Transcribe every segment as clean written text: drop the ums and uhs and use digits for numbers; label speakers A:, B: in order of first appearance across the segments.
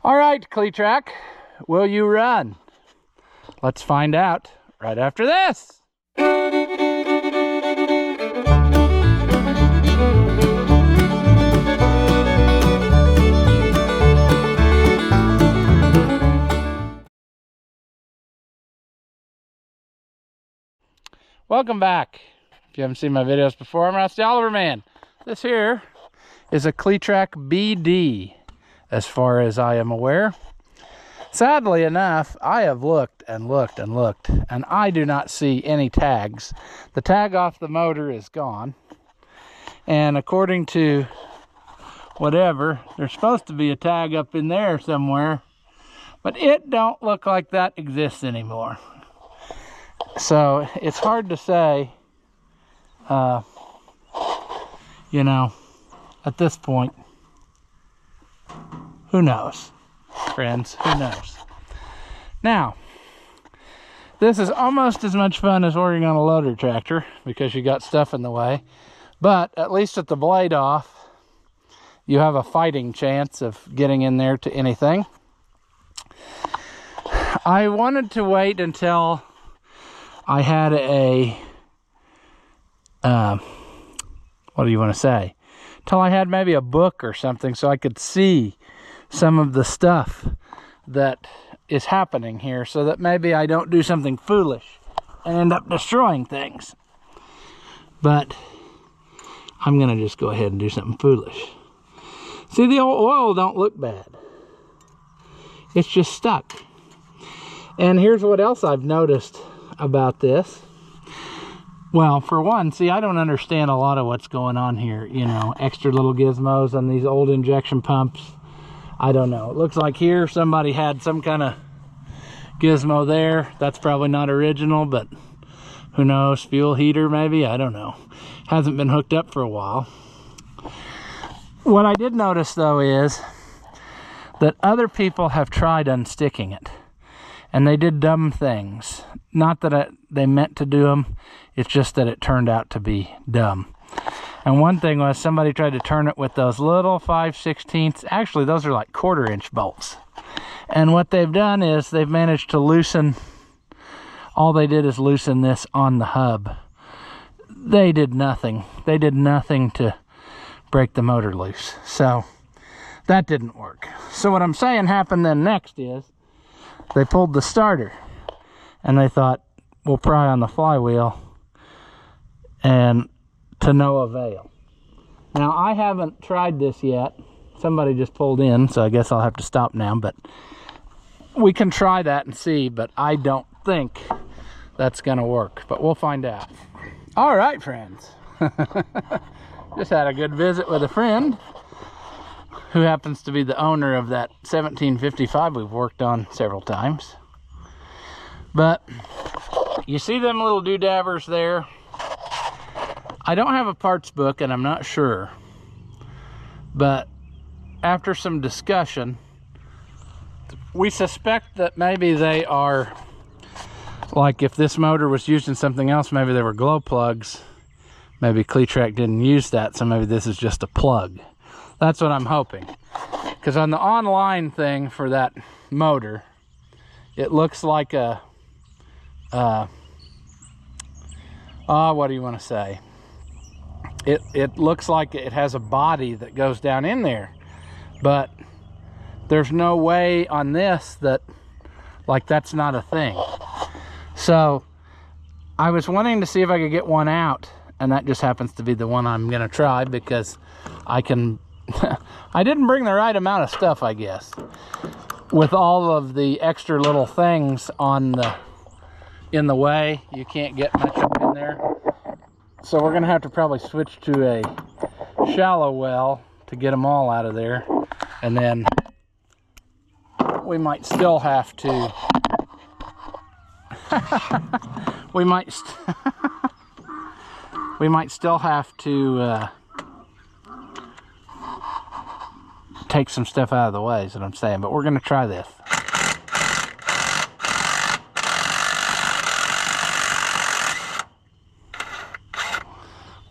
A: All right, Cletrac, will you run? Let's find out right after this. Welcome back. If you haven't seen my videos before, I'm Rusty Oliver Man. This here is a Cletrac BD, as far as I am aware. Sadly enough, I have looked and looked and looked, and I do not see any tags. The tag off the motor is gone, and according to whatever, there's supposed to be a tag up in there somewhere, but it don't look like that exists anymore. So it's hard to say, you know, at this point. Who knows, friends? Who knows? Now, this is almost as much fun as working on a loader tractor because you got stuff in the way. But at least with the blade off, you have a fighting chance of getting in there to anything. I wanted to wait until I had a, what do you want to say? Till I had maybe a book or something so I could see some of the stuff that is happening here, so that maybe I don't do something foolish and end up destroying things. But I'm gonna just go ahead and do something foolish. See, the old oil don't look bad. It's just stuck. And here's what else I've noticed about this. Well, for one, see, I don't understand a lot of what's going on here. You know, extra little gizmos on these old injection pumps. I don't know. It looks like here somebody had some kind of gizmo there. That's probably not original, but who knows? Fuel heater maybe? I don't know. Hasn't been hooked up for a while. What I did notice though is that other people have tried unsticking it, and they did dumb things. Not that they meant to do them, it's just that it turned out to be dumb. And one thing was somebody tried to turn it with those little 5/16, actually those are like 1/4-inch bolts. And what they've done is they've managed to loosen, all they did is loosen this on the hub. They did nothing. They did nothing to break the motor loose. So that didn't work. So what I'm saying happened then next is they pulled the starter and they thought, we'll pry on the flywheel, and to no avail. Now, I haven't tried this yet. Somebody just pulled in, so I guess I'll have to stop now, but we can try that and see, but I don't think that's gonna work, but we'll find out. All right, friends. Just had a good visit with a friend who happens to be the owner of that 1755 we've worked on several times. But you see them little doodabbers there? I don't have a parts book and I'm not sure, but after some discussion, we suspect that maybe they are, like if this motor was used in something else, maybe they were glow plugs. Maybe Cletrac didn't use that, so maybe this is just a plug. That's what I'm hoping. Because on the online thing for that motor, it looks like a, what do you want to say? It looks like it has a body that goes down in there, but there's no way on this that, like, that's not a thing. So I was wanting to see if I could get one out, and that just happens to be the one I'm gonna try, because I can I didn't bring the right amount of stuff, I guess, with all of the extra little things on the in the way. You can't get much up in there, so we're gonna have to probably switch to a shallow well to get them all out of there, and then we might still have to we might still have to take some stuff out of the way, is what I'm saying, but we're gonna try this.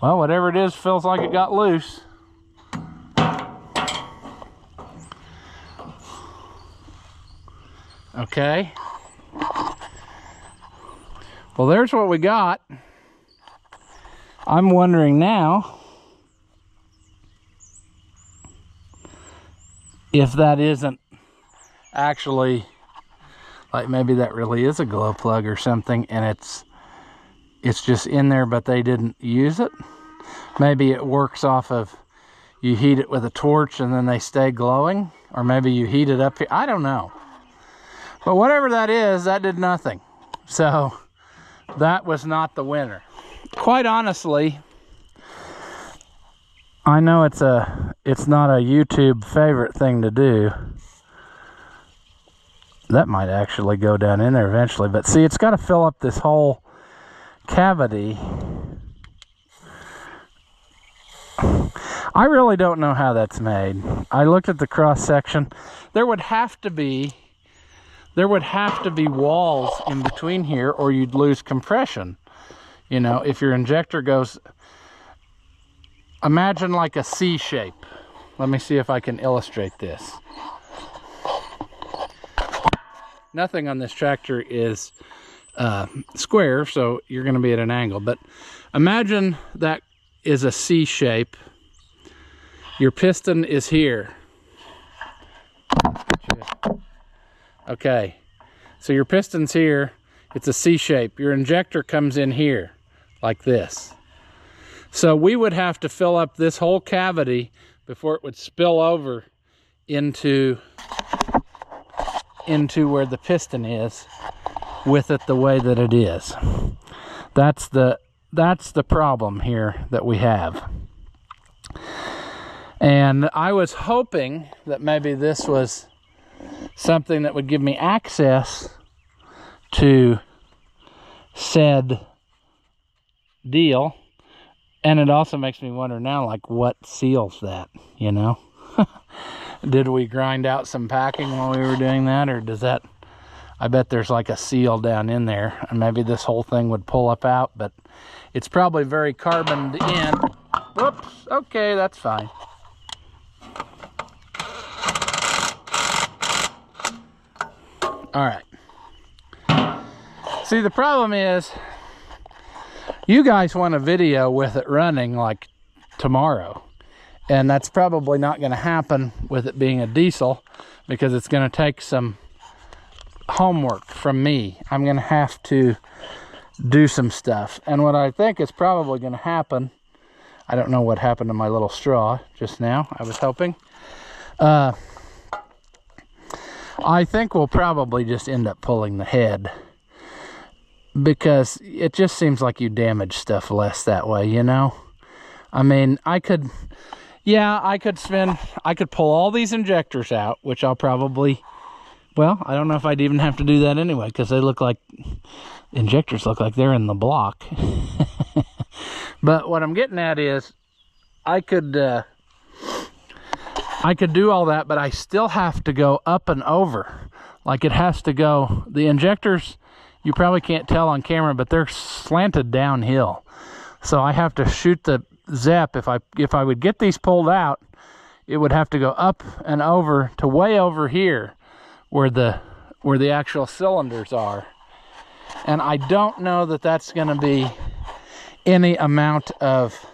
A: Well, whatever it is feels like it got loose. Okay. Well, there's what we got. I'm wondering now if that isn't actually, like maybe that really is a glow plug or something, and it's just in there but they didn't use it. Maybe it works off of, you heat it with a torch and then they stay glowing, or maybe you heat it up here. I don't know. But whatever that is, that did nothing. So that was not the winner. Quite honestly, I know it's not a YouTube favorite thing to do. That might actually go down in there eventually, but see, it's got to fill up this whole cavity. I really don't know how that's made. I looked at the cross section. There would have to be walls in between here, or you'd lose compression. You know, if your injector goes, imagine like a C shape. Let me see if I can illustrate this. Nothing on this tractor is square, so you're going to be at an angle. But imagine that is a C shape. Your piston is here. Okay, so your piston's here. It's a C shape. Your injector comes in here, like this. So we would have to fill up this whole cavity before it would spill over into where the piston is, with it the way that it is. That's the problem here that we have. And I was hoping that maybe this was something that would give me access to said deal. And it also makes me wonder now, like, what seals that, you know? Did we grind out some packing while we were doing that, or does that, I bet there's like a seal down in there, and maybe this whole thing would pull up out, but it's probably very carboned in. Whoops, okay, that's fine. All right. See, the problem is, you guys want a video with it running like tomorrow. And that's probably not going to happen with it being a diesel, because it's going to take some homework from me. I'm going to have to do some stuff. And what I think is probably going to happen, I don't know what happened to my little straw just now. I was hoping. I think we'll probably just end up pulling the head, because it just seems like you damage stuff less that way, you know? I mean, I could pull all these injectors out, which I'll probably, well, I don't know if I'd even have to do that anyway, because they look like, injectors look like they're in the block. But what I'm getting at is, I could do all that, but I still have to go up and over. Like, it has to go, the injectors, you probably can't tell on camera, but they're slanted downhill. So I have to shoot the ZEP. If I would get these pulled out, it would have to go up and over to way over here where the actual cylinders are. And I don't know that that's going to be any amount of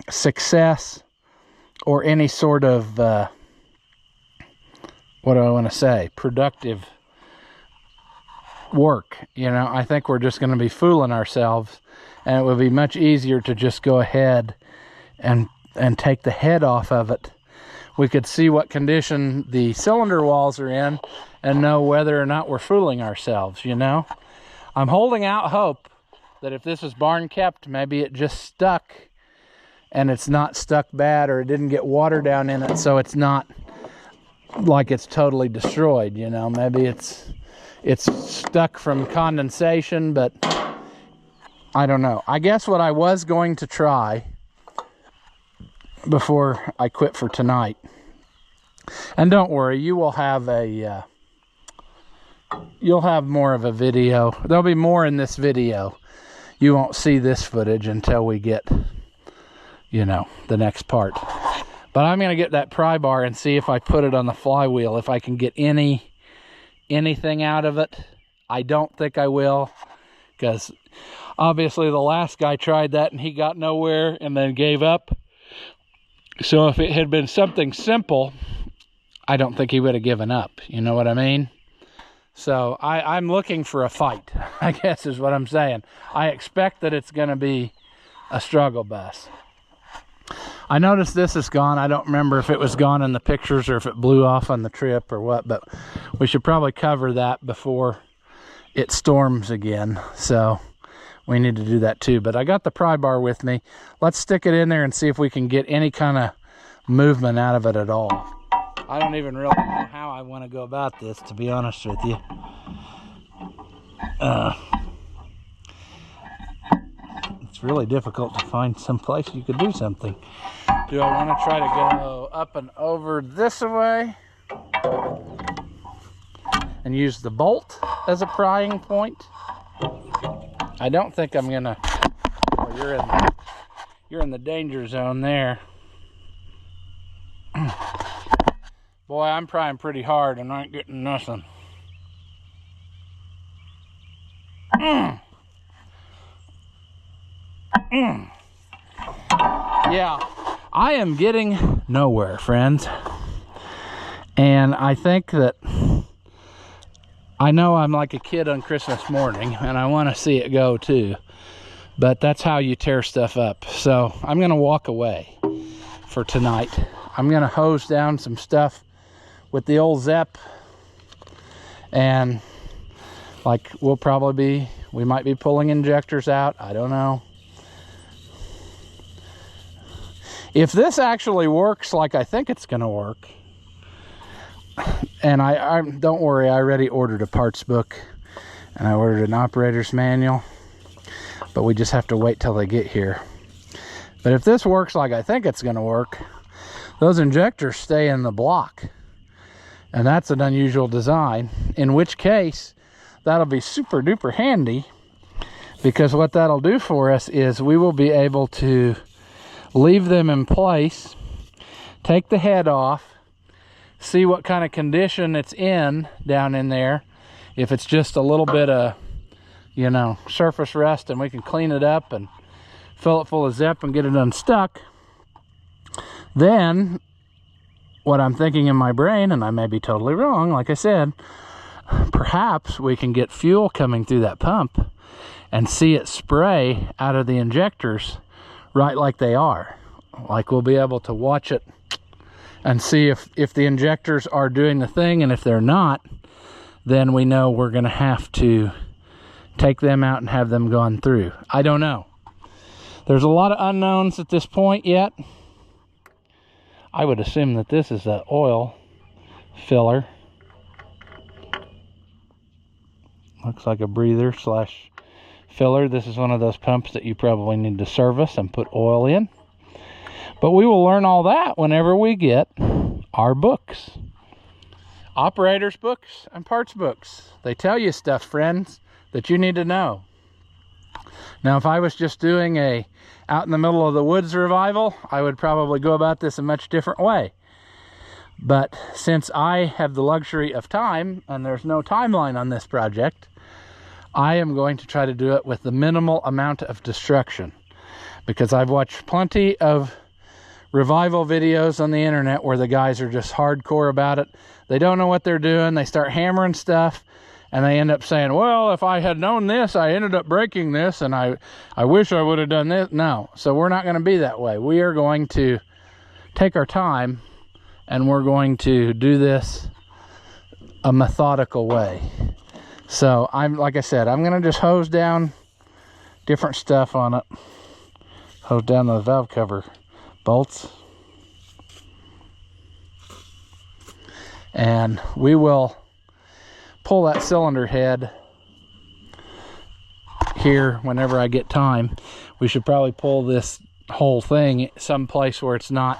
A: success or any sort of what do I want to say, productive work. You know, I think we're just going to be fooling ourselves, and it would be much easier to just go ahead and take the head off of it. We could see what condition the cylinder walls are in and know whether or not we're fooling ourselves, you know. I'm holding out hope that if this is barn kept, maybe it just stuck and it's not stuck bad, or it didn't get water down in it, so it's not like it's totally destroyed, you know. Maybe it's stuck from condensation, but I don't know. I guess what I was going to try before I quit for tonight, and don't worry, you will have a you'll have more of a video. There'll be more in this video. You won't see this footage until we get, you know, the next part. But I'm going to get that pry bar and see if I put it on the flywheel, if I can get any anything out of it. I don't think I will, because obviously the last guy tried that and he got nowhere and then gave up. So if it had been something simple, I don't think he would have given up. You know what I mean? So I'm looking for a fight, I guess is what I'm saying. I expect that it's going to be a struggle bus. I noticed this is gone. I don't remember if it was gone in the pictures or if it blew off on the trip or what, but we should probably cover that before it storms again. So we need to do that too. But I got the pry bar with me. Let's stick it in there and see if we can get any kind of movement out of it at all. I don't even really know how I want to go about this, to be honest with you. It's really difficult to find some place you could do something. Do I want to try to go up and over this way and use the bolt as a prying point? I don't think I'm gonna. Oh, you're in the danger zone there. Boy, I'm prying pretty hard and I ain't getting nothing. Yeah, I am getting nowhere, friends. And I think that I know I'm like a kid on Christmas morning and I want to see it go too. But that's how you tear stuff up. So I'm going to walk away for tonight. I'm going to hose down some stuff with the old Zep. And like we might be pulling injectors out. I don't know. If this actually works like I think it's going to work, and I don't worry, I already ordered a parts book and I ordered an operator's manual, but we just have to wait till they get here. But if this works like I think it's going to work, those injectors stay in the block, and that's an unusual design, in which case that'll be super duper handy, because what that'll do for us is we will be able to leave them in place, take the head off, see what kind of condition it's in down in there. If it's just a little bit of, you know, surface rust, and we can clean it up and fill it full of Zep and get it unstuck. Then what I'm thinking in my brain, and I may be totally wrong, like I said, perhaps we can get fuel coming through that pump and see it spray out of the injectors right like they are. Like we'll be able to watch it and see if the injectors are doing the thing, and if they're not, then we know we're going to have to take them out and have them gone through. I don't know. There's a lot of unknowns at this point yet. I would assume that this is an oil filler. Looks like a breather slash filler. This is one of those pumps that you probably need to service and put oil in. But we will learn all that whenever we get our books. Operators books and parts books. They tell you stuff, friends, that you need to know. Now, if I was just doing a out in the middle of the woods revival, I would probably go about this a much different way. But since I have the luxury of time and there's no timeline on this project, I am going to try to do it with the minimal amount of destruction, because I've watched plenty of revival videos on the internet where the guys are just hardcore about it. They don't know what they're doing. They start hammering stuff and they end up saying, well, if I had known this, I ended up breaking this, and I wish I would have done this. No, so we're not going to be that way. We are going to take our time and we're going to do this a methodical way. So like I said, I'm going to just hose down different stuff on it. Hose down the valve cover bolts. And we will pull that cylinder head here whenever I get time. We should probably pull this whole thing someplace where it's not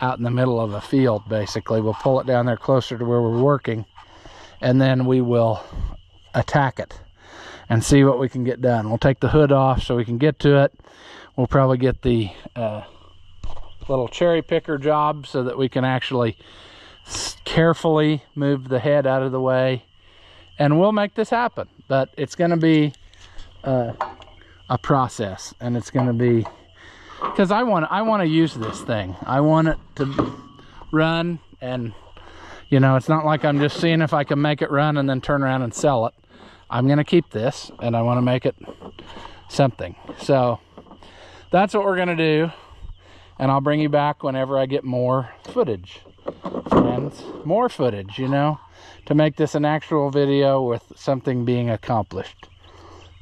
A: out in the middle of a field, basically. We'll pull it down there closer to where we're working, and then we will attack it and see what we can get done. We'll take the hood off so we can get to it. We'll probably get the little cherry picker job so that we can actually carefully move the head out of the way and we'll make this happen. But it's going to be a process, and it's going to be, because I want to use this thing. I want it to run, and you know, it's not like I'm just seeing if I can make it run and then turn around and sell it. I'm going to keep this, and I want to make it something. So that's what we're going to do, and I'll bring you back whenever I get more footage, friends. More footage, you know, to make this an actual video with something being accomplished.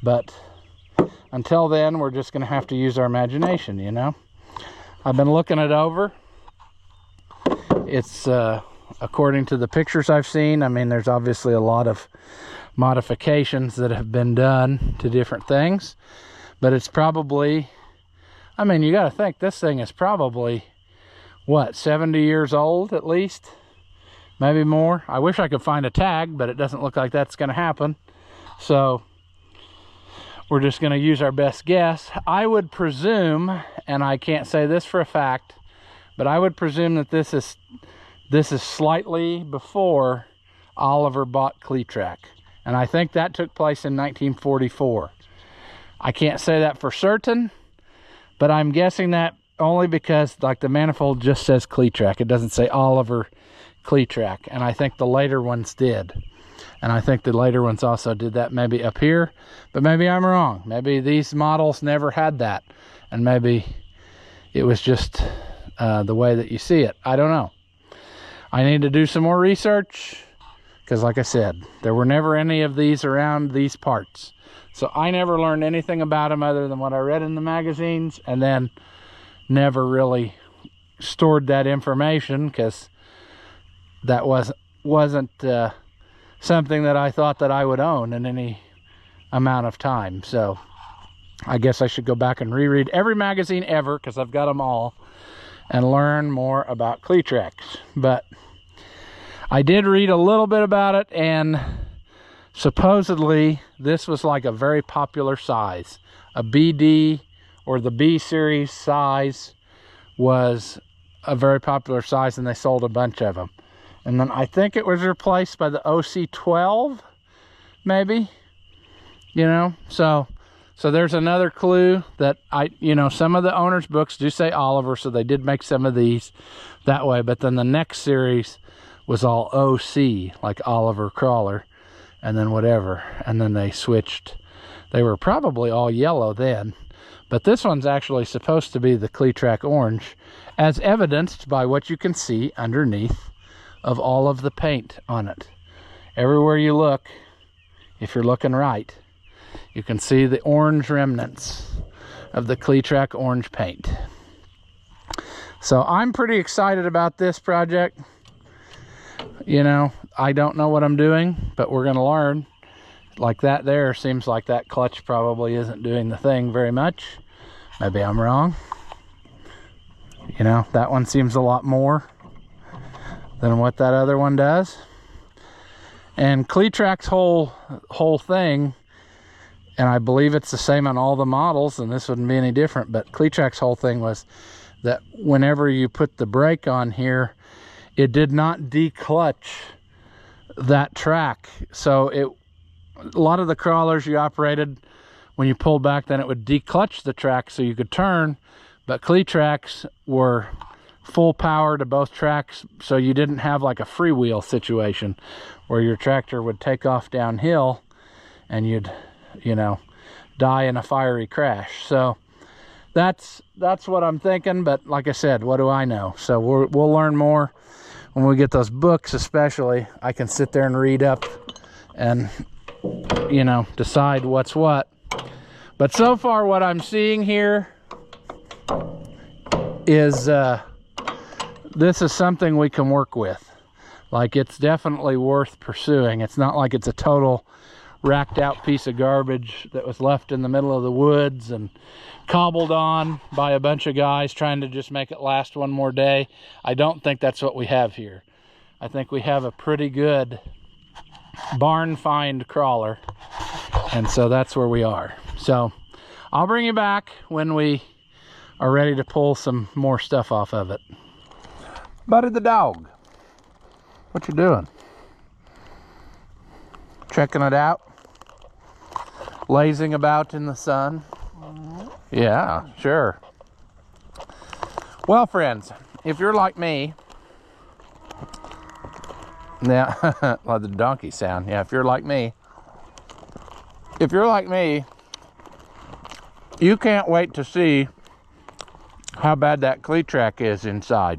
A: But until then, we're just going to have to use our imagination, you know. I've been looking it over. It's according to the pictures I've seen, I mean, there's obviously a lot of modifications that have been done to different things, but it's probably, I mean, you got to think this thing is probably, what, 70 years old at least, maybe more. I wish I could find a tag, but it doesn't look like that's going to happen. So we're just going to use our best guess. I would presume, and I can't say this for a fact, but I would presume that this is slightly before Oliver bought Cletrac. And I think that took place in 1944. I can't say that for certain, but I'm guessing that only because, like, the manifold just says Cletrac. It doesn't say Oliver Cletrac. And I think the later ones did. And I think the later ones also did that, maybe up here. But maybe I'm wrong. Maybe these models never had that. And maybe it was just the way that you see it. I don't know. I need to do some more research, because like I said, there were never any of these around these parts. So I never learned anything about them other than what I read in the magazines, and then never really stored that information, because that wasn't something that I thought that I would own in any amount of time. So I guess I should go back and reread every magazine ever, because I've got them all, and learn more about Cletracs. But I did read a little bit about it, and supposedly this was like a very popular size. A BD, or the B series size, was a very popular size, and they sold a bunch of them. And then I think it was replaced by the OC12, maybe, you know. So there's another clue that some of the owners' books do say Oliver, so they did make some of these that way. But then the next series was all OC, like Oliver Crawler, and then whatever. And then they switched. They were probably all yellow then. But this one's actually supposed to be the Cletrac orange, as evidenced by what you can see underneath of all of the paint on it. Everywhere you look, if you're looking right, you can see the orange remnants of the Cletrac orange paint. So I'm pretty excited about this project. You know, I don't know what I'm doing, but we're going to learn. Like that there, seems like that clutch probably isn't doing the thing very much. Maybe I'm wrong. You know, that one seems a lot more than what that other one does. And Cletrac's whole thing, and I believe it's the same on all the models, and this wouldn't be any different, but Cletrac's whole thing was that whenever you put the brake on here, it did not declutch that track. So a lot of the crawlers you operated, when you pulled back, then it would declutch the track so you could turn, but Cletracs were full power to both tracks, so you didn't have like a freewheel situation where your tractor would take off downhill and you'd, you know, die in a fiery crash. So that's what I'm thinking. But like I said, what do I know? So we'll learn more when we get those books. Especially, I can sit there and read up and, you know, decide what's what. But so far what I'm seeing here is this is something we can work with. Like, it's definitely worth pursuing. It's not like it's a total racked out piece of garbage that was left in the middle of the woods and cobbled on by a bunch of guys trying to just make it last one more day. I don't think that's what we have here. I think we have a pretty good barn find crawler, and so that's where we are. So I'll bring you back when we are ready to pull some more stuff off of it. Buddy the dog, what you doing? Checking it out. Lazing about in the sun. Yeah, sure. Well, friends, if you're like me, now, well, the donkey sound. Yeah, if you're like me, you can't wait to see how bad that Cletrac is inside.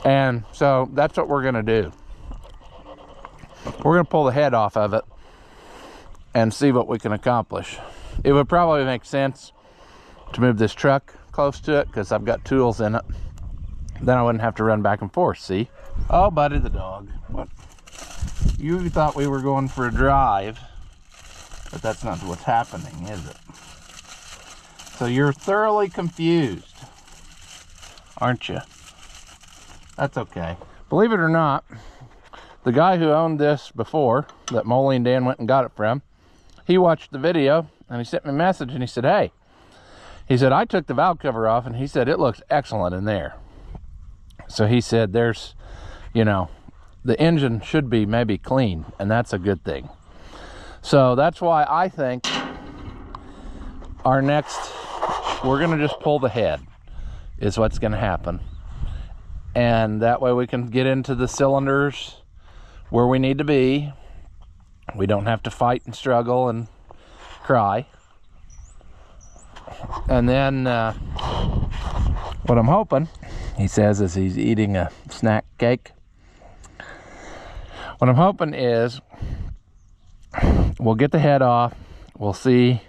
A: And so that's what we're gonna do. We're gonna pull the head off of it and see what we can accomplish. It would probably make sense to move this truck close to it because I've got tools in it. Then I wouldn't have to run back and forth, see? Oh, Buddy the dog. What? You thought we were going for a drive, but that's not what's happening, is it? So you're thoroughly confused, aren't you? That's okay. Believe it or not, the guy who owned this before, that Molly and Dan went and got it from, he watched the video and he sent me a message and he said, hey, he said, I took the valve cover off and he said, it looks excellent in there. So he said, there's, you know, the engine should be maybe clean, and that's a good thing. So that's why I think our next, we're gonna just pull the head is what's gonna happen. And that way we can get into the cylinders where we need to be. We don't have to fight and struggle and cry. And then what I'm hoping, he says as he's eating a snack cake, what I'm hoping is we'll get the head off, we'll see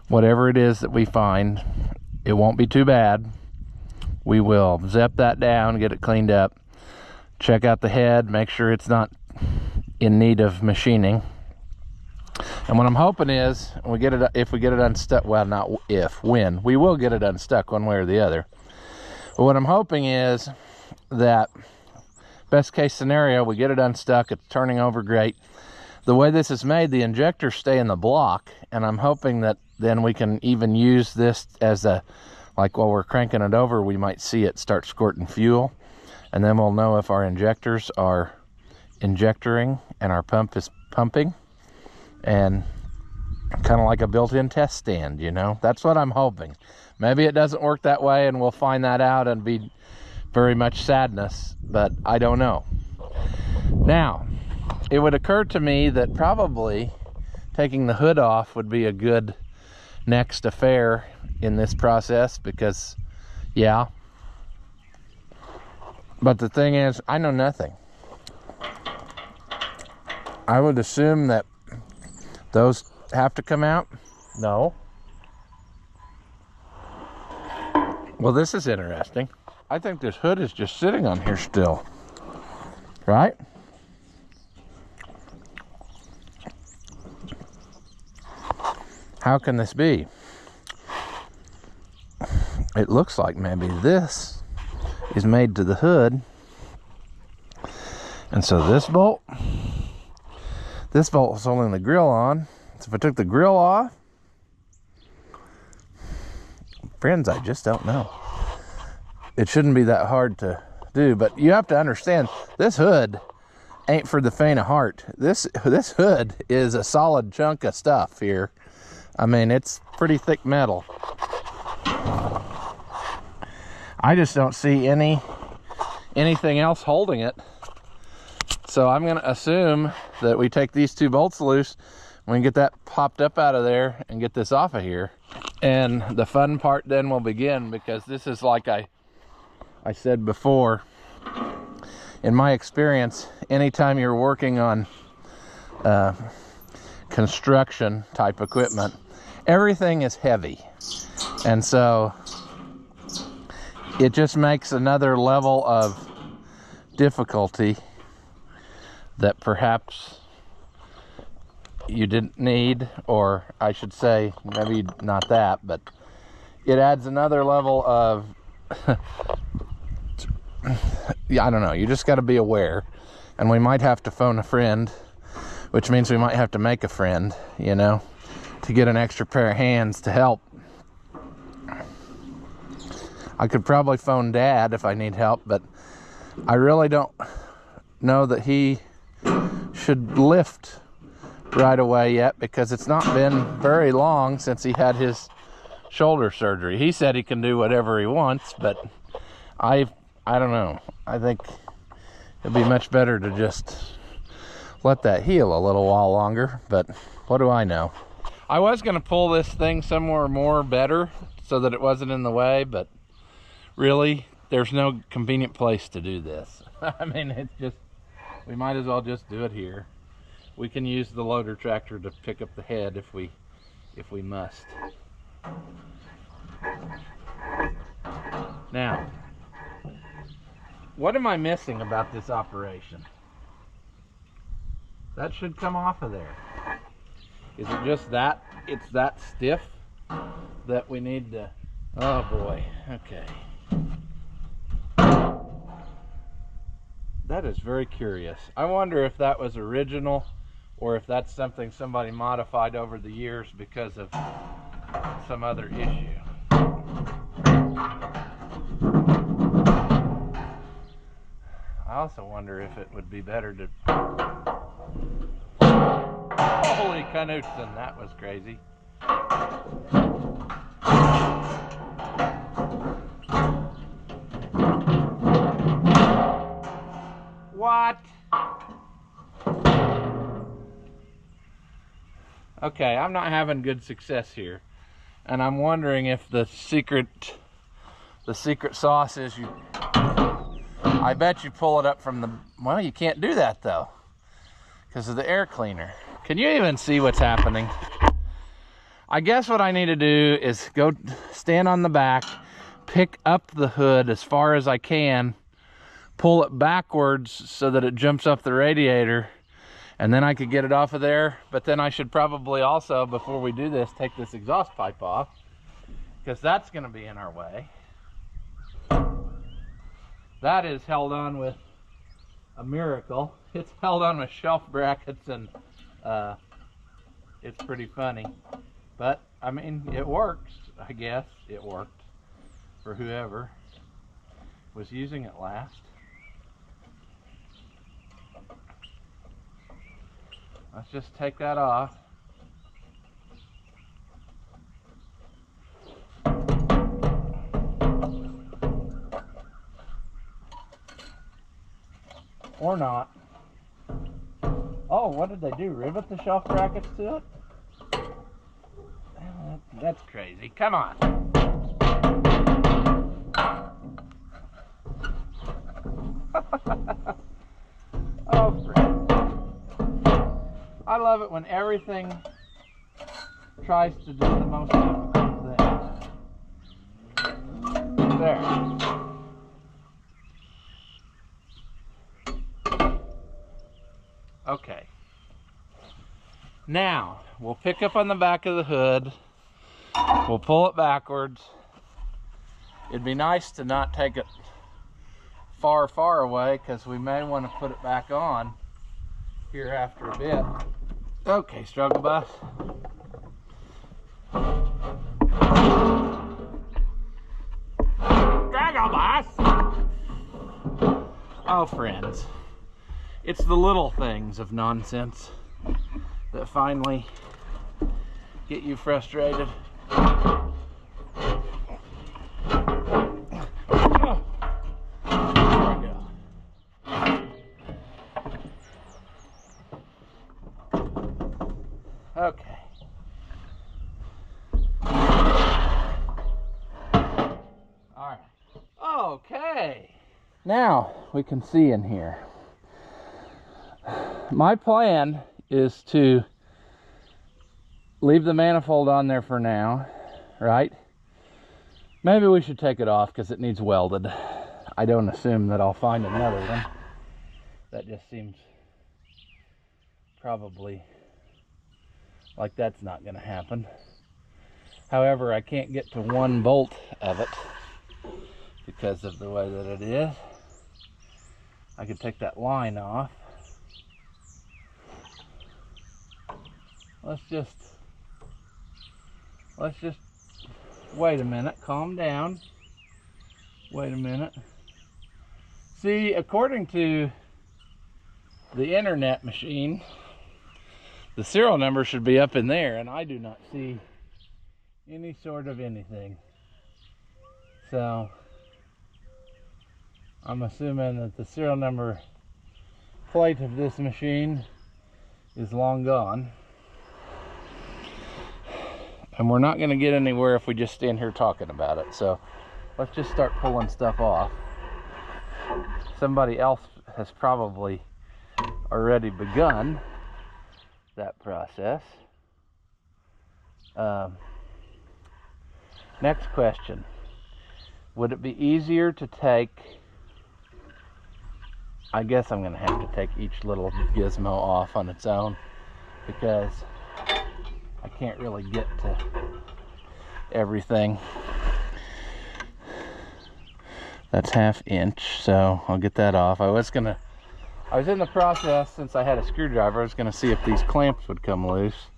A: whatever it is that we find. It won't be too bad. We will zip that down, get it cleaned up, check out the head, make sure it's not in need of machining. And what I'm hoping is we get it, if we get it unstuck, well, not if, when, we will get it unstuck one way or the other. But what I'm hoping is that best case scenario, we get it unstuck, it's turning over great. The way this is made, the injectors stay in the block, and I'm hoping that then we can even use this as a, like while we're cranking it over, we might see it start squirting fuel, and then we'll know if our injectors are injectoring and our pump is pumping, and kind of like a built-in test stand, you know. That's what I'm hoping. Maybe it doesn't work that way and we'll find that out and be very much sadness, but I don't know. Now, it would occur to me that probably taking the hood off would be a good next affair in this process because, yeah. But the thing is, I know nothing. I would assume that those have to come out. No. Well, this is interesting. I think this hood is just sitting on here still, right? How can this be? It looks like maybe this is made to the hood, and so this bolt is holding the grill on. So if I took the grill off, friends, I just don't know. It shouldn't be that hard to do, but you have to understand, this hood ain't for the faint of heart. This hood is a solid chunk of stuff here. I mean, it's pretty thick metal. I just don't see anything else holding it. So I'm gonna assume that we take these two bolts loose, we can get that popped up out of there and get this off of here. And the fun part then will begin, because this is, like I said before, in my experience, anytime you're working on construction type equipment, everything is heavy. And so it just makes another level of difficulty that perhaps you didn't need, or I should say, maybe not that, but it adds another level of yeah, I don't know, you just got to be aware. And we might have to phone a friend, which means we might have to make a friend, you know, to get an extra pair of hands to help. I could probably phone Dad if I need help, but I really don't know that he should lift right away yet, because it's not been very long since he had his shoulder surgery. He said he can do whatever he wants, but I don't know. I think it'd be much better to just let that heal a little while longer, but what do I know? I was going to pull this thing somewhere more better so that it wasn't in the way, but really, there's no convenient place to do this. I mean, it's just, we might as well just do it here. We can use the loader tractor to pick up the head if we must. Now, what am I missing about this operation? That should come off of there. Is it just that it's that stiff that we need to... Oh boy, okay. That is very curious. I wonder if that was original or if that's something somebody modified over the years because of some other issue. I also wonder if it would be better to... Holy Knutson, that was crazy. What? Okay, I'm not having good success here. And I'm wondering if the secret sauce is I bet you pull it up from the... Well, you can't do that though, because of the air cleaner. Can you even see what's happening? I guess what I need to do is go stand on the back, pick up the hood as far as I can, pull it backwards so that it jumps up the radiator, and then I could get it off of there. But then I should probably also, before we do this, take this exhaust pipe off, because that's going to be in our way. That is held on with a miracle. It's held on with shelf brackets, and it's pretty funny. But, I mean, it works. I guess it worked for whoever was using it last. Let's just take that off. Or not. Oh, what did they do? Rivet the shelf brackets to it? That's crazy. Come on. Oh, friend. I love it when everything tries to do the most difficult thing. There. Okay. Now, we'll pick up on the back of the hood. We'll pull it backwards. It'd be nice to not take it far, far away, because we may want to put it back on here after a bit. Okay, struggle bus. Struggle bus! Oh, friends. It's the little things of nonsense that finally get you frustrated. Oh. There we go. Okay. All right. Okay. Now we can see in here. My plan is to leave the manifold on there for now, right? Maybe we should take it off because it needs welded. I don't assume that I'll find another one. That just seems probably like that's not going to happen. However, I can't get to one bolt of it because of the way that it is. I could take that line off. Let's just wait a minute, calm down. Wait a minute. See, according to the internet machine, the serial number should be up in there, and I do not see any sort of anything. So I'm assuming that the serial number plate of this machine is long gone. And we're not going to get anywhere if we just stand here talking about it. So let's just start pulling stuff off. Somebody else has probably already begun that process. Next question. Would it be easier to take, I guess I'm going to have to take each little gizmo off on its own, because I can't really get to everything. That's 1/2 inch, so I'll get that off. I was in the process, since I had a screwdriver, I was going to see if these clamps would come loose.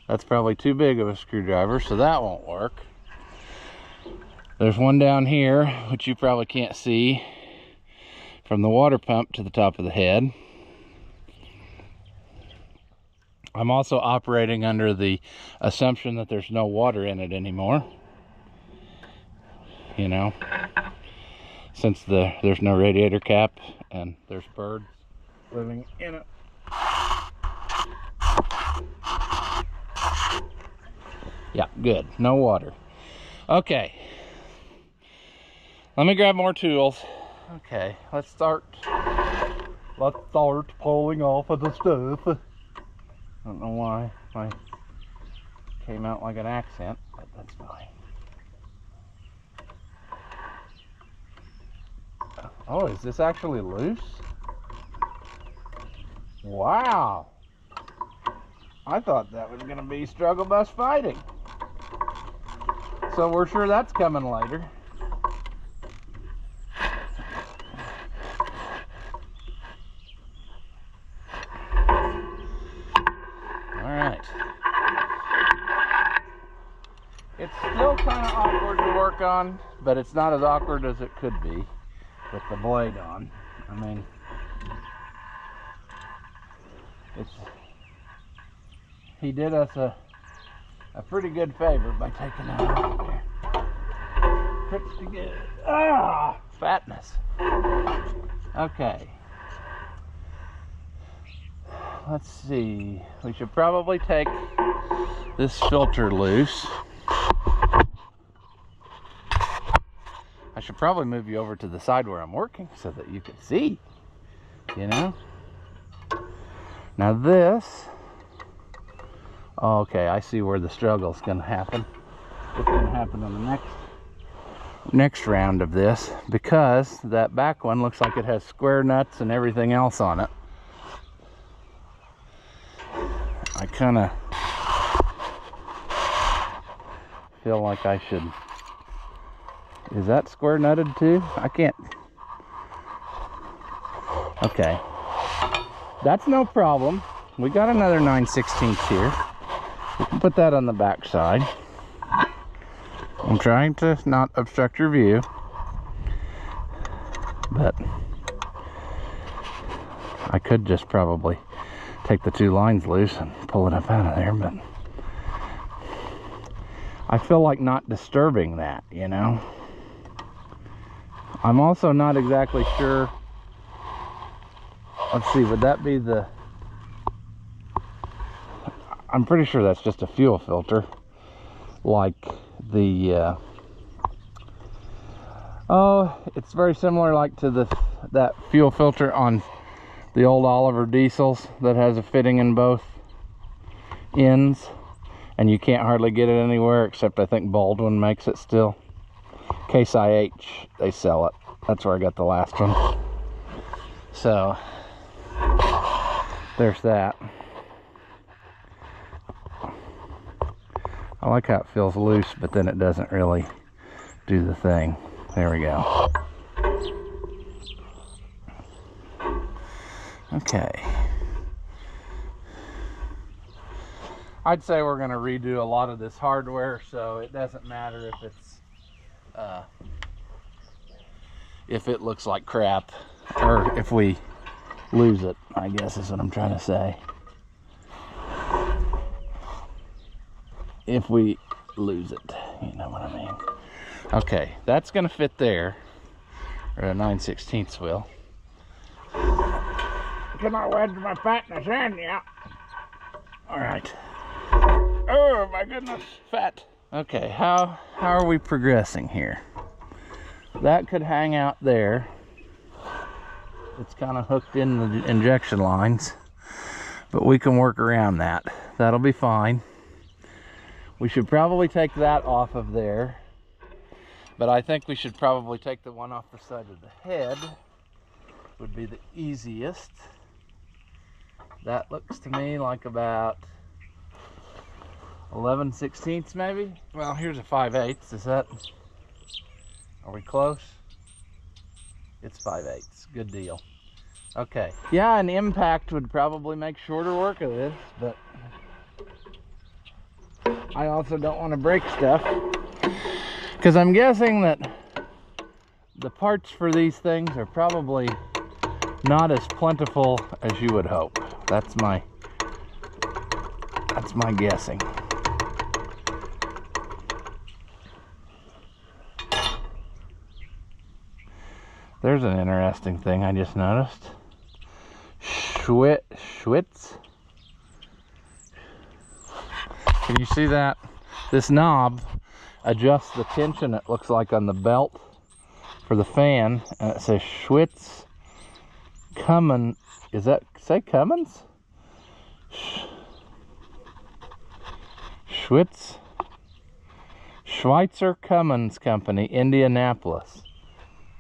A: That's probably too big of a screwdriver, so that won't work. There's one down here, which you probably can't see, from the water pump to the top of the head. I'm also operating under the assumption that there's no water in it anymore. You know, since there's no radiator cap and there's birds living in it. Yeah, good. No water. Okay. Let me grab more tools. Okay, let's start pulling off of the stuff. I don't know why I came out like an accent, but that's fine. Oh, is this actually loose? Wow. I thought that was going to be struggle bus fighting. So we're sure that's coming later. It's still kind of awkward to work on, but it's not as awkward as it could be with the blade on. I mean, he did us a pretty good favor by taking that off there. Tricks to get fatness. Okay. Let's see. We should probably take this filter loose. I should probably move you over to the side where I'm working so that you can see, you know. Now this, okay, I see where the struggle's going to happen. It's going to happen on the next round of this, because that back one looks like it has square nuts and everything else on it. I kind of feel like I should. Is that square nutted too? I can't. Okay. That's no problem. We got another 9/16 here. We can put that on the back side. I'm trying to not obstruct your view, but I could just probably take the 2 lines loose and pull it up out of there, but I feel like not disturbing that, you know. I'm also not exactly sure. Let's see, would that be the... I'm pretty sure that's just a fuel filter, like the oh, it's very similar like to that fuel filter on the old Oliver diesels that has a fitting in both ends, and you can't hardly get it anywhere except I think Baldwin makes it still. Case IH, they sell it. That's where I got the last one. So there's that. I like how it feels loose, but then it doesn't really do the thing. There we go. Okay. I'd say we're going to redo a lot of this hardware, so it doesn't matter if it's if it looks like crap, or if we lose it, I guess is what I'm trying to say. If we lose it, you know what I mean. Okay, that's gonna fit there, or a 9/16 will. Can I wedge my fatness in? Yeah. All right. Oh my goodness, fat. Okay, how are we progressing here? That could hang out there. It's kind of hooked in the injection lines, but we can work around that. That'll be fine. We should probably take that off of there, but I think we should probably take the one off the side of the head. Would be the easiest. That looks to me like about 11/16 maybe. Well, here's a 5/8. Is that, are we close? It's 5/8. Good deal. Okay. Yeah, an impact would probably make shorter work of this, but I also don't want to break stuff, because I'm guessing that the parts for these things are probably not as plentiful as you would hope. That's my guessing. There's an interesting thing I just noticed. Schwitz. Can you see that? This knob adjusts the tension, it looks like, on the belt for the fan, and it says Schwitz Cummins. Is that say Cummins? Schweitzer Cummins Company, Indianapolis.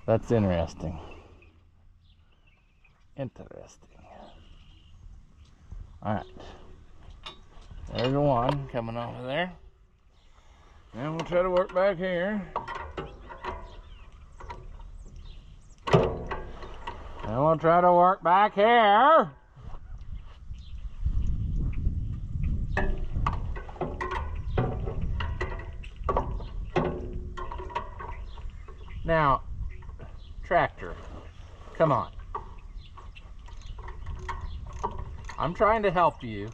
A: That's interesting. All right. There's one coming over there. And we'll try to work back here. And we'll try to work back here. Now, tractor, come on. I'm trying to help you,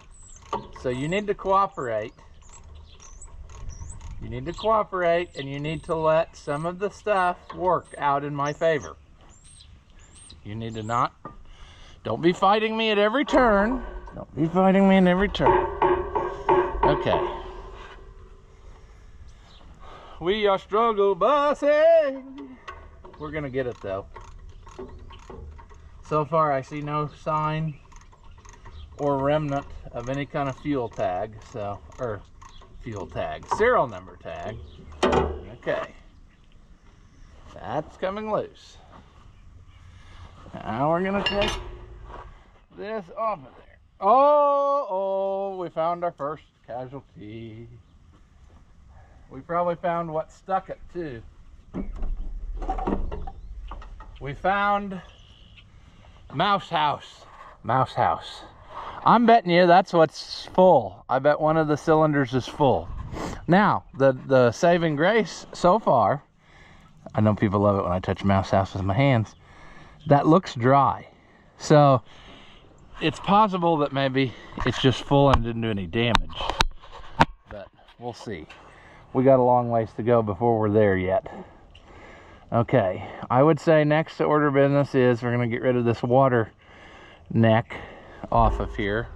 A: so you need to cooperate. You need to cooperate, and you need to let some of the stuff work out in my favor. You need to not, don't be fighting me at every turn. Don't be fighting me in every turn. Okay. We are struggle busing. We're gonna get it though. So far I see no sign or remnant of any kind of fuel tag, so, or fuel tag, serial number tag. Okay. That's coming loose. Now we're gonna take this off of there. Oh, we found our first casualty. We probably found what stuck it too. We found mouse house. Mouse house. I'm betting you that's what's full. I bet one of the cylinders is full. Now, the saving grace so far, I know people love it when I touch mouse house with my hands, that looks dry. So it's possible that maybe it's just full and didn't do any damage. But we'll see. We got a long ways to go before we're there yet. Okay, I would say next order of business is we're gonna get rid of this water neck off of here.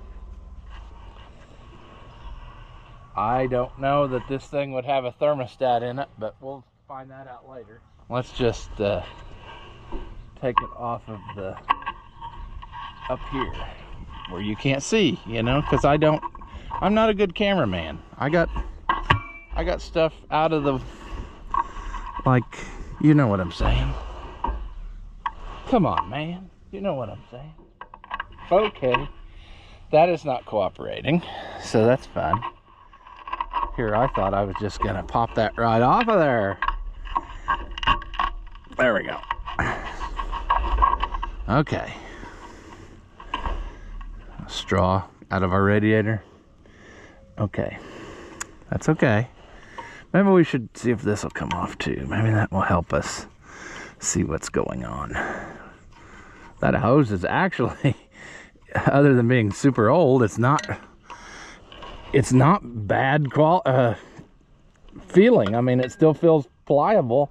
A: I don't know that this thing would have a thermostat in it, but we'll find that out later. Let's just take it off of the up here where you can't see, you know, because I'm not a good cameraman. I got stuff out of the, like, you know what I'm saying. Come on, man, you know what I'm saying. Okay, that is not cooperating, so that's fun. Here, I thought I was just gonna pop that right off of there. There we go. Okay. Straw out of our radiator. Okay, that's okay. Maybe we should see if this will come off too. Maybe that will help us see what's going on. That hose is actually, other than being super old, it's not bad feeling. I mean, it still feels pliable.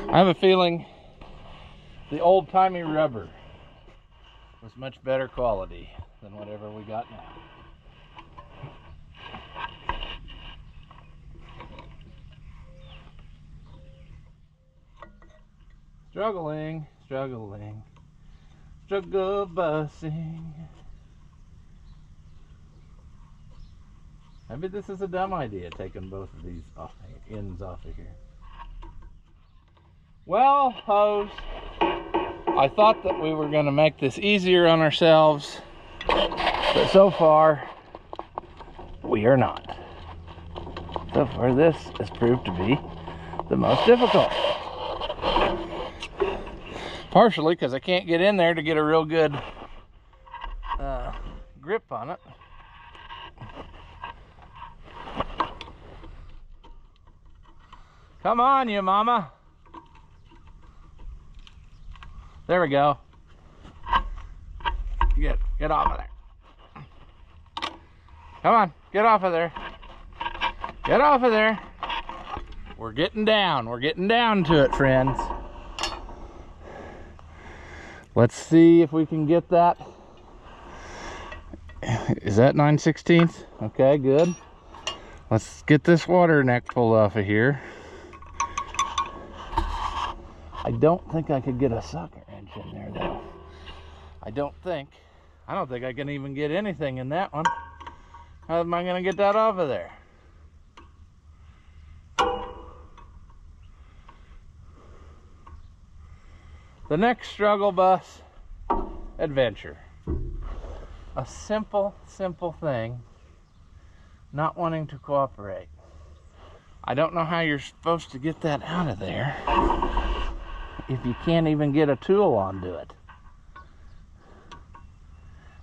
A: I have a feeling the old-timey rubber was much better quality than whatever we got now. Struggling, struggle busing. Maybe this is a dumb idea, taking both of these ends off of here. Well, hose, I thought that we were going to make this easier on ourselves, but so far, we are not. So far, this has proved to be the most difficult. Partially because I can't get in there to get a real good grip on it. Come on, you mama. There we go. Get off of there. Come on, get off of there. Get off of there. We're getting down. We're getting down to it, friends. Let's see if we can get that. Is that 9/16? Okay, good. Let's get this water neck pulled off of here. I don't think I could get a socket wrench in there though. I don't think I can even get anything in that one. How am I going to get that off of there? The next struggle bus adventure. A simple thing. Not wanting to cooperate. I don't know how you're supposed to get that out of there if you can't even get a tool onto it.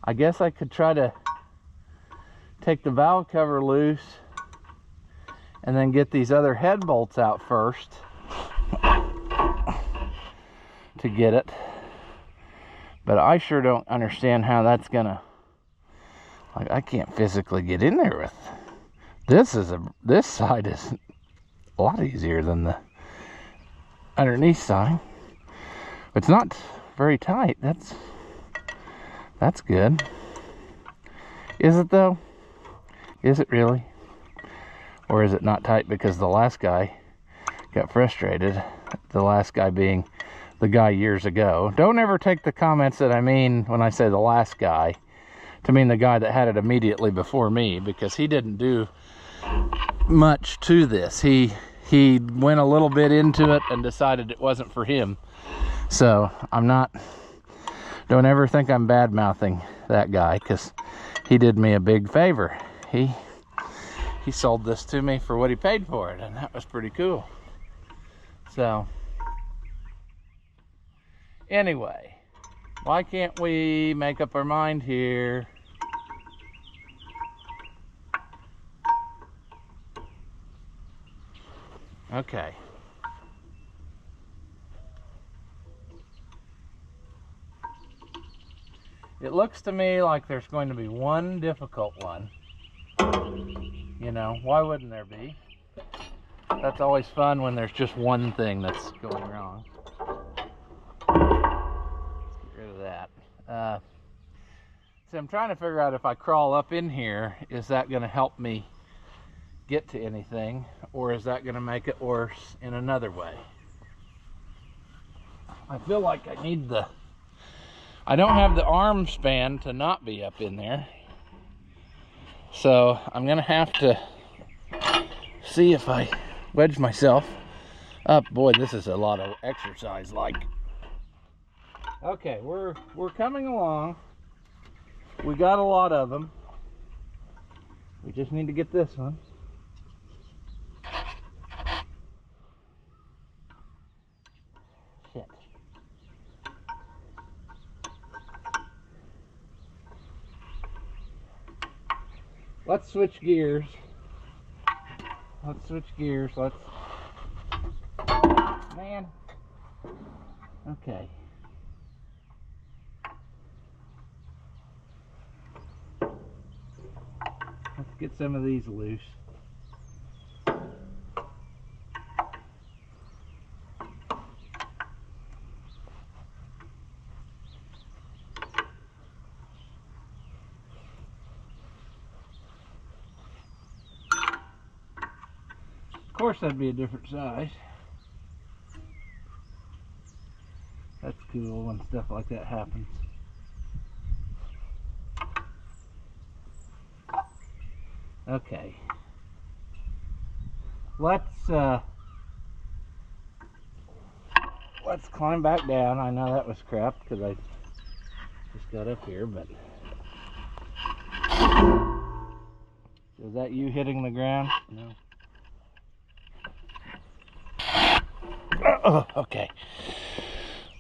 A: I guess I could try to take the valve cover loose and then get these other head bolts out first to get it, but I sure don't understand how that's gonna, like, I can't physically get in there with this side is a lot easier than the underneath side. It's not very tight. That's good. Is it though? Is it really? Or is it not tight because the last guy got frustrated? The last guy being the guy years ago. Don't ever take the comments that I mean when I say the last guy to mean the guy that had it immediately before me, because he didn't do much to this. He went a little bit into it and decided it wasn't for him. So don't ever think I'm bad mouthing that guy, because he did me a big favor. He sold this to me for what he paid for it, and that was pretty cool. So anyway, why can't we make up our mind here? Okay. It looks to me like there's going to be one difficult one. You know, why wouldn't there be? That's always fun when there's just one thing that's going wrong. Let's get rid of that. So I'm trying to figure out, if I crawl up in here, is that going to help me get to anything, or is that going to make it worse in another way? I feel like I don't have the arm span to not be up in there. So I'm going to have to see if I wedge myself up. Boy, this is a lot of exercise like. Okay, we're coming along. We got a lot of them. We just need to get this one. Shit. Let's switch gears. Man. Okay. Let's get some of these loose. Of course, that'd be a different size. That's cool when stuff like that happens. Okay. Let's climb back down. I know that was crap because I just got up here, but is that you hitting the ground? No. Oh, okay.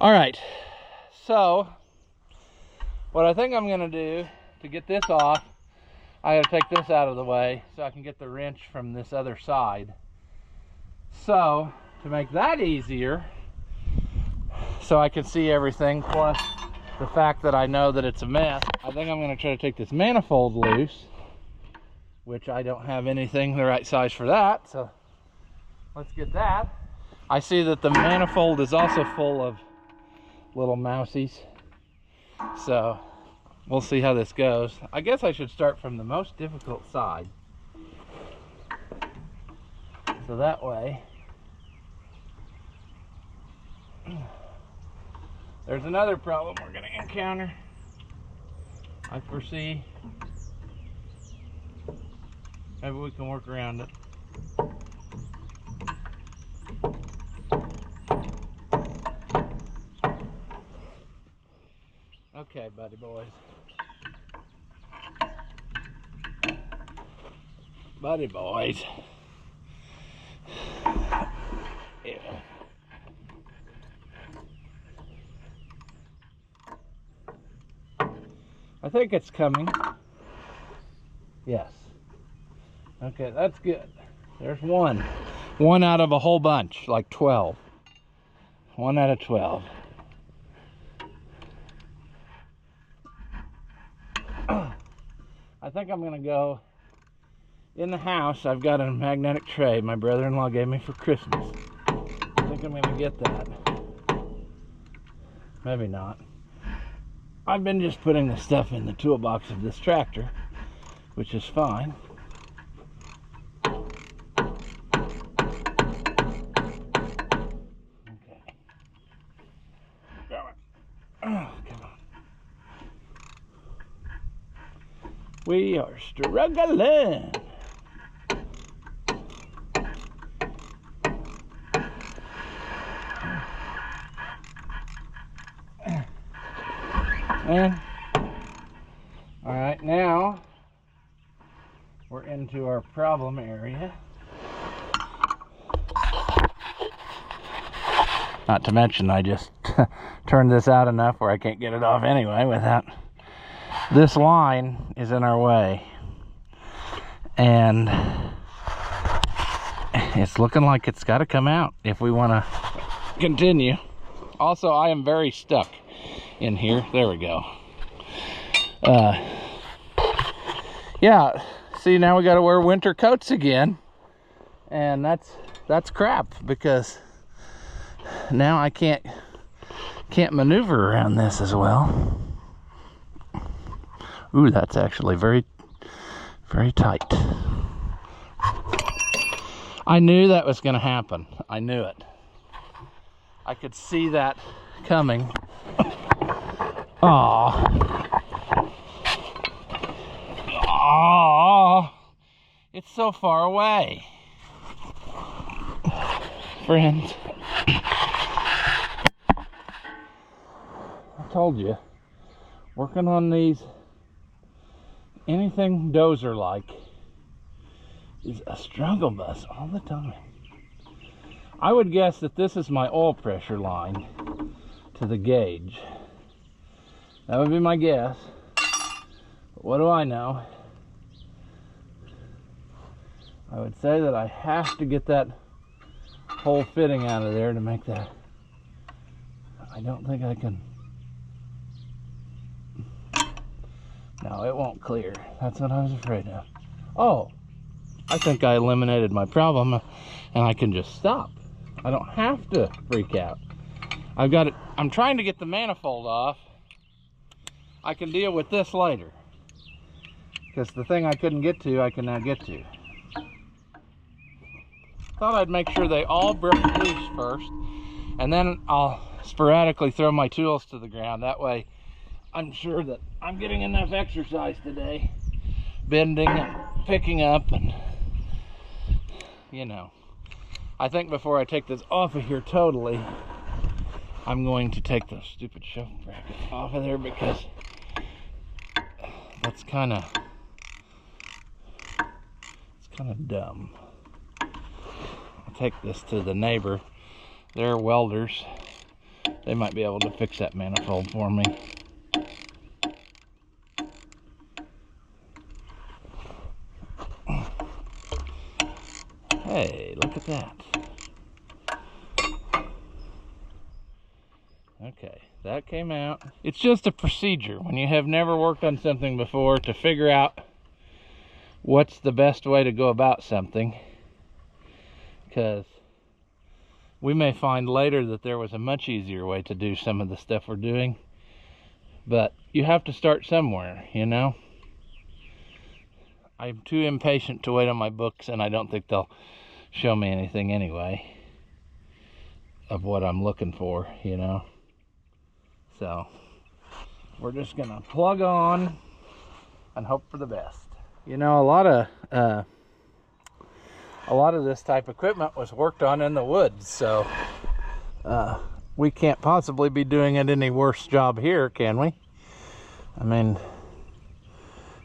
A: All right. So, what I think I'm going to do to get this off, I got to take this out of the way so I can get the wrench from this other side. So, to make that easier, so I can see everything, plus the fact that I know that it's a mess, I think I'm going to try to take this manifold loose, which I don't have anything the right size for that, so let's get that. I see that the manifold is also full of little mousies, so we'll see how this goes. I guess I should start from the most difficult side, so that way. There's another problem we're going to encounter, I foresee. Maybe we can work around it. Okay, buddy boys. Buddy boys. Yeah. I think it's coming. Yes. Okay, that's good. There's one. One out of a whole bunch, like 12. 1 out of 12. I think I'm gonna go in the house. I've got a magnetic tray my brother-in-law gave me for Christmas. I think I'm gonna get that. Maybe not. I've been just putting the stuff in the toolbox of this tractor, which is fine. Okay. Oh, come on. We are struggling. And all right, now we're into our problem area. Not to mention, I just turned this out enough where I can't get it off anyway without. This line is in our way, and it's looking like it's got to come out if we want to continue. Also, I am very stuck in here. There we go. Yeah, see, now we got to wear winter coats again, and that's crap, because now I can't maneuver around this as well. Ooh, that's actually very, very tight. I knew that was going to happen. I knew it. I could see that coming. Aww. Aww. It's so far away. Friends. I told you, working on these, anything DOZER like, is a struggle bus all the time. I would guess that this is my oil pressure line to the gauge. That would be my guess. But what do I know? I would say that I have to get that whole fitting out of there to make that I don't think I can. No, it won't clear. That's what I was afraid of. Oh, I think I eliminated my problem, and I can just stop. I don't have to freak out. I've got it. I'm trying to get the manifold off. I can deal with this later, because the thing I couldn't get to, I can now get to. Thought I'd make sure they all broke loose first, and then I'll sporadically throw my tools to the ground. That way I'm sure that I'm getting enough exercise today, bending and picking up, and you know, I think before I take this off of here totally, I'm going to take those stupid shelf brackets off of there, because that's kind of dumb. I'll take this to the neighbor. They're welders. They might be able to fix that manifold for me. Hey, look at that. Okay, that came out. It's just a procedure when you have never worked on something before, to figure out what's the best way to go about something, because we may find later that there was a much easier way to do some of the stuff we're doing, but you have to start somewhere, you know. I'm too impatient to wait on my books, and I don't think they'll show me anything anyway of what I'm looking for, you know. So we're just gonna plug on and hope for the best. You know, a lot of this type of equipment was worked on in the woods, so we can't possibly be doing it any worse job here, can we? I mean,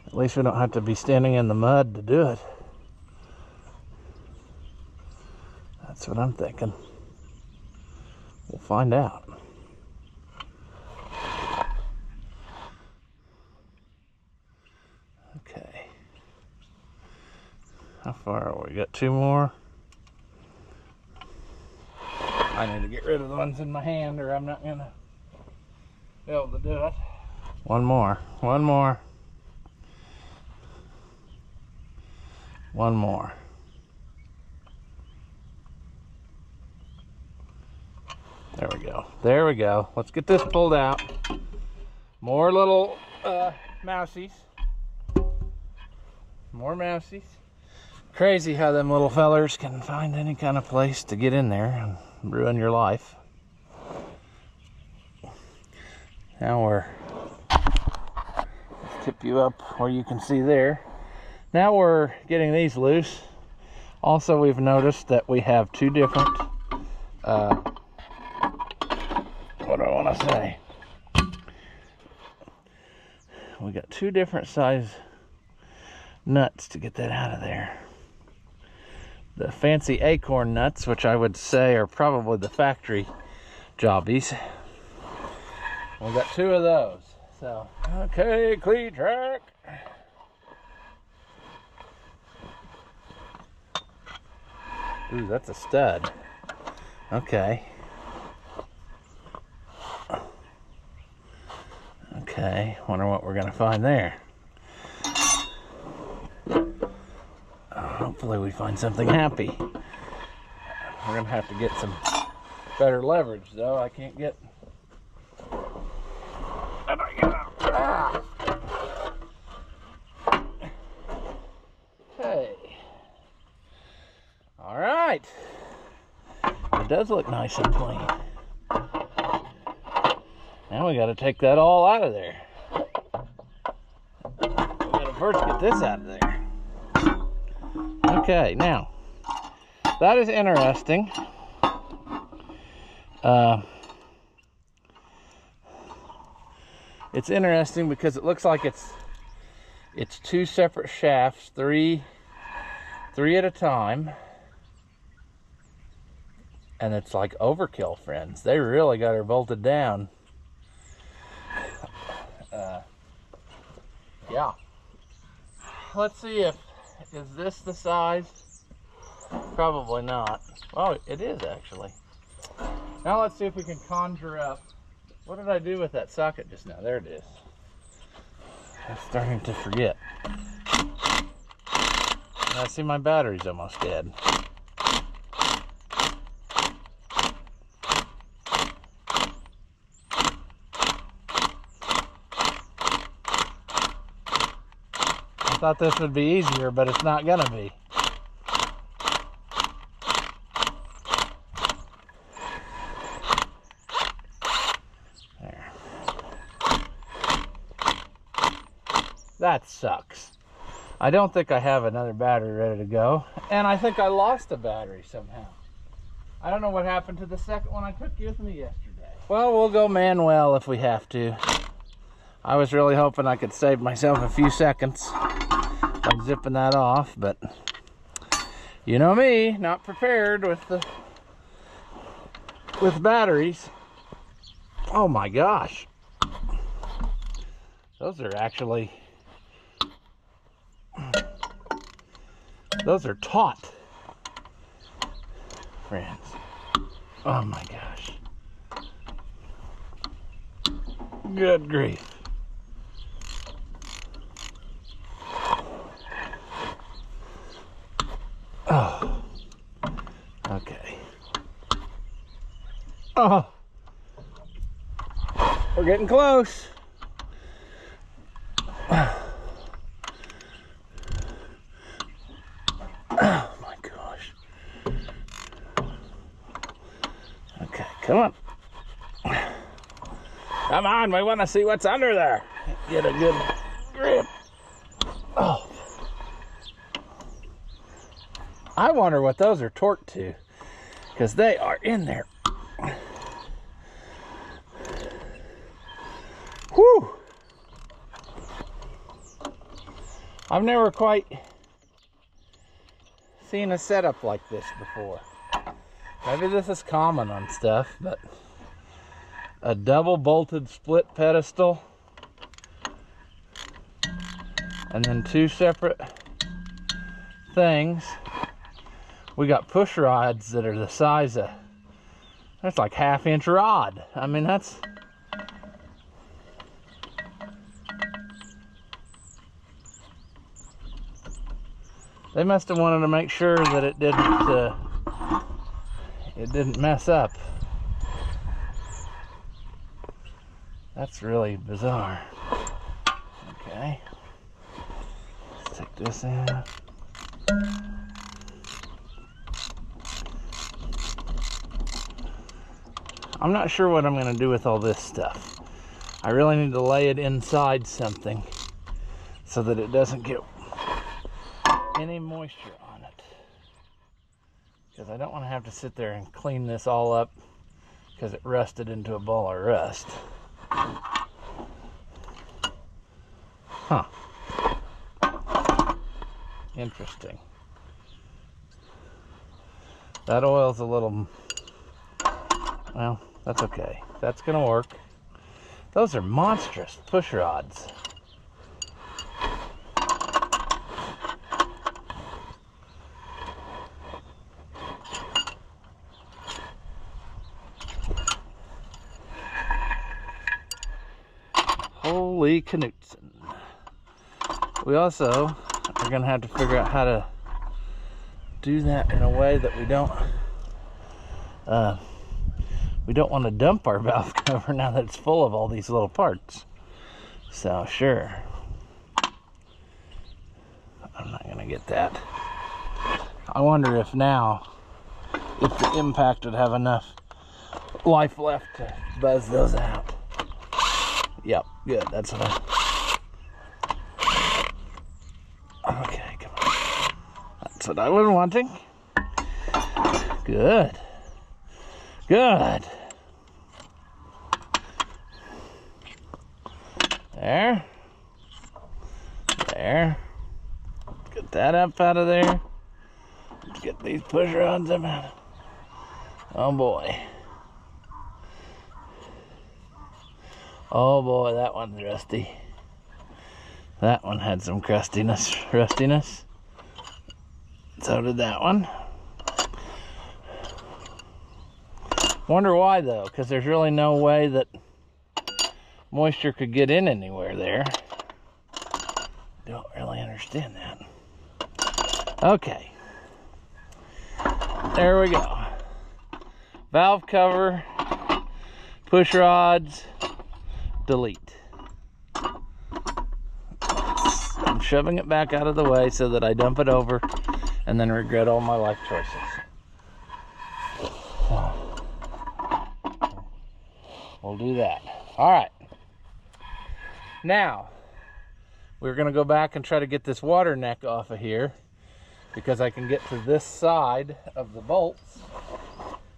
A: at least we don't have to be standing in the mud to do it. That's what I'm thinking. We'll find out. Okay. How far are we? Got two more. I need to get rid of the ones in my hand, or I'm not gonna be able to do it. One more. One more. One more. There we go. There we go. Let's get this pulled out. More little mousies. More mousies. Crazy how them little fellers can find any kind of place to get in there and ruin your life. Now let's tip you up where you can see there. Now we're getting these loose. Also, we've noticed that we have two different what do I want to say? We got two different size nuts to get that out of there. The fancy acorn nuts, which I would say are probably the factory jobbies. We got two of those. So, okay, Cletrac. Ooh, that's a stud. Okay. Okay, wonder what we're gonna find there. Hopefully we find something happy. We're gonna have to get some better leverage though. I can't get... Okay. All right. It does look nice and clean. Now we got to take that all out of there. We got to first get this out of there. Okay, now that is interesting. It's interesting because it looks like it's two separate shafts, three at a time. And it's like overkill, friends. They really got her bolted down. Yeah. Let's see is this the size? Probably not. Oh, it is actually. Now let's see if we can conjure up What did I do with that socket just now? There it is. I'm starting to forget. I see my battery's almost dead. I thought this would be easier, but it's not gonna be. There. That sucks. I don't think I have another battery ready to go, and I think I lost a battery somehow. I don't know what happened to the second one I took with me yesterday. Well, we'll go manual if we have to. I was really hoping I could save myself a few seconds by zipping that off, but you know me, not prepared with batteries. Oh my gosh. Those are actually, those are taut, friends. Oh my gosh. Good grief. Oh, okay. Oh, we're getting close. Oh my gosh. Okay, come on. Come on, we want to see what's under there. Get a good grip. Oh. I wonder what those are torqued to, because they are in there. Whew. I've never quite seen a setup like this before. Maybe this is common on stuff, but a double bolted split pedestal and then two separate things. We got push rods that are the size of, that's like 1/2 inch rod. I mean, that's, they must have wanted to make sure that it didn't mess up. That's really bizarre. Okay, let's take this out. I'm not sure what I'm going to do with all this stuff. I really need to lay it inside something so that it doesn't get any moisture on it, because I don't want to have to sit there and clean this all up because it rusted into a ball of rust. Huh. Interesting. That oil's a little, well, that's okay. That's gonna work. Those are monstrous push rods. Holy Knutson. We also are gonna have to figure out how to do that in a way that we don't want to dump our valve cover now that it's full of all these little parts. So sure, I'm not gonna get that. I wonder if now, if the impact would have enough life left to buzz those out. Yep, good, that's what okay, come on. That's what I was wanting. Good. Good. There. There. Get that up out of there. Let's get these push rods up out. Oh boy. Oh boy, that one's rusty. That one had some rustiness. So did that one. Wonder why though, because there's really no way that moisture could get in anywhere there. Don't really understand that. Okay. There we go. Valve cover, push rods, delete. I'm shoving it back out of the way so that I dump it over and then regret all my life choices. We'll do that. All right. Now, we're going to go back and try to get this water neck off of here because I can get to this side of the bolts,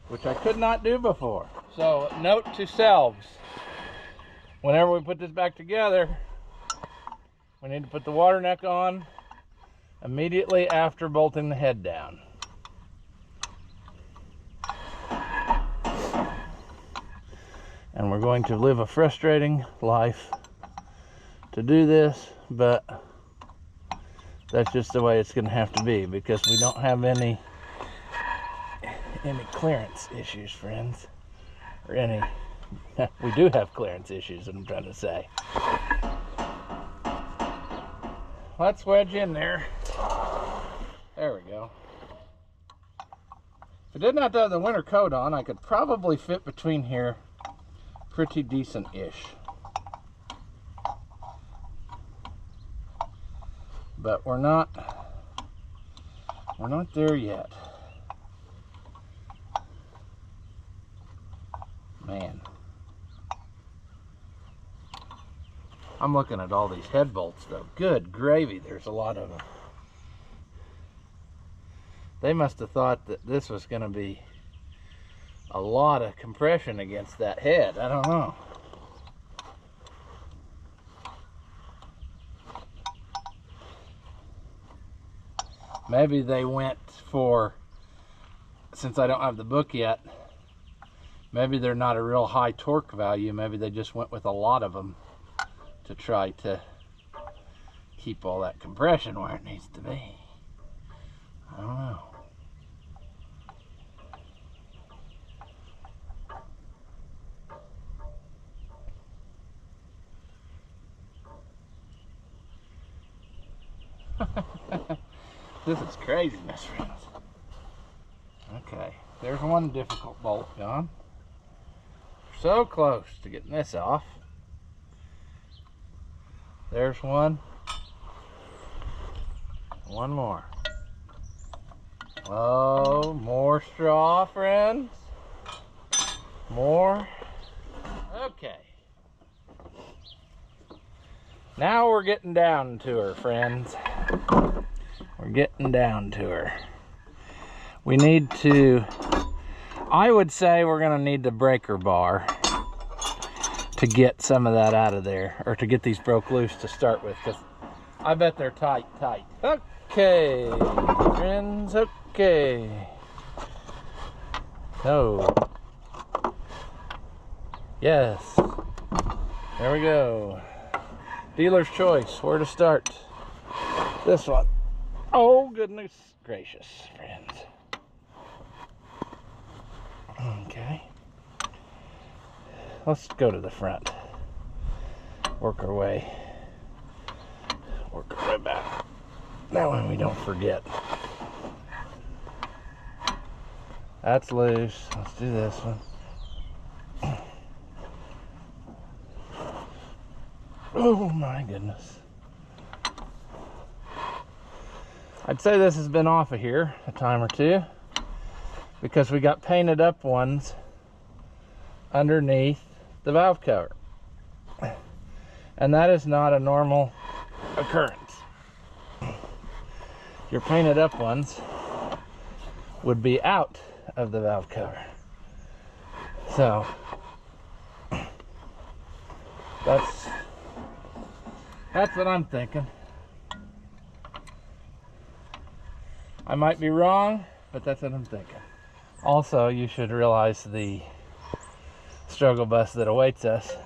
A: which I could not do before. So, note to selves, whenever we put this back together, we need to put the water neck on immediately after bolting the head down. And we're going to live a frustrating life to do this, but that's just the way it's going to have to be because we don't have any clearance issues, friends. Or any, we do have clearance issues, what I'm trying to say. Let's wedge in there. There we go. If I did not have the winter coat on, I could probably fit between here pretty decent-ish. But we're not there yet. Man. I'm looking at all these head bolts though. Good gravy, there's a lot of them. They must have thought that this was going to be a lot of compression against that head. I don't know. Maybe they went for, since I don't have the book yet, maybe they're not a real high torque value. Maybe they just went with a lot of them to try to keep all that compression where it needs to be. I don't know. This is craziness, friends. Okay, there's one difficult bolt gone. So close to getting this off. There's one. One more. Oh, more straw, friends. More. Okay. Now we're getting down to her, friends. We're getting down to her. We need to, I would say we're going to need the breaker bar to get some of that out of there, or to get these broke loose to start with, because I bet they're tight. Okay, friends, okay. Oh. Yes. There we go. Dealer's choice, where to start. This one. Oh, goodness gracious, friends. Okay. Let's go to the front. Work our way back. That way we don't forget. That's loose. Let's do this one. Oh my goodness. I'd say this has been off of here a time or two because we got painted up ones underneath the valve cover, and that is not a normal occurrence. Your painted up ones would be out of the valve cover. So that's what I'm thinking. I might be wrong, but that's what I'm thinking. Also, you should realize the struggle bus that awaits us,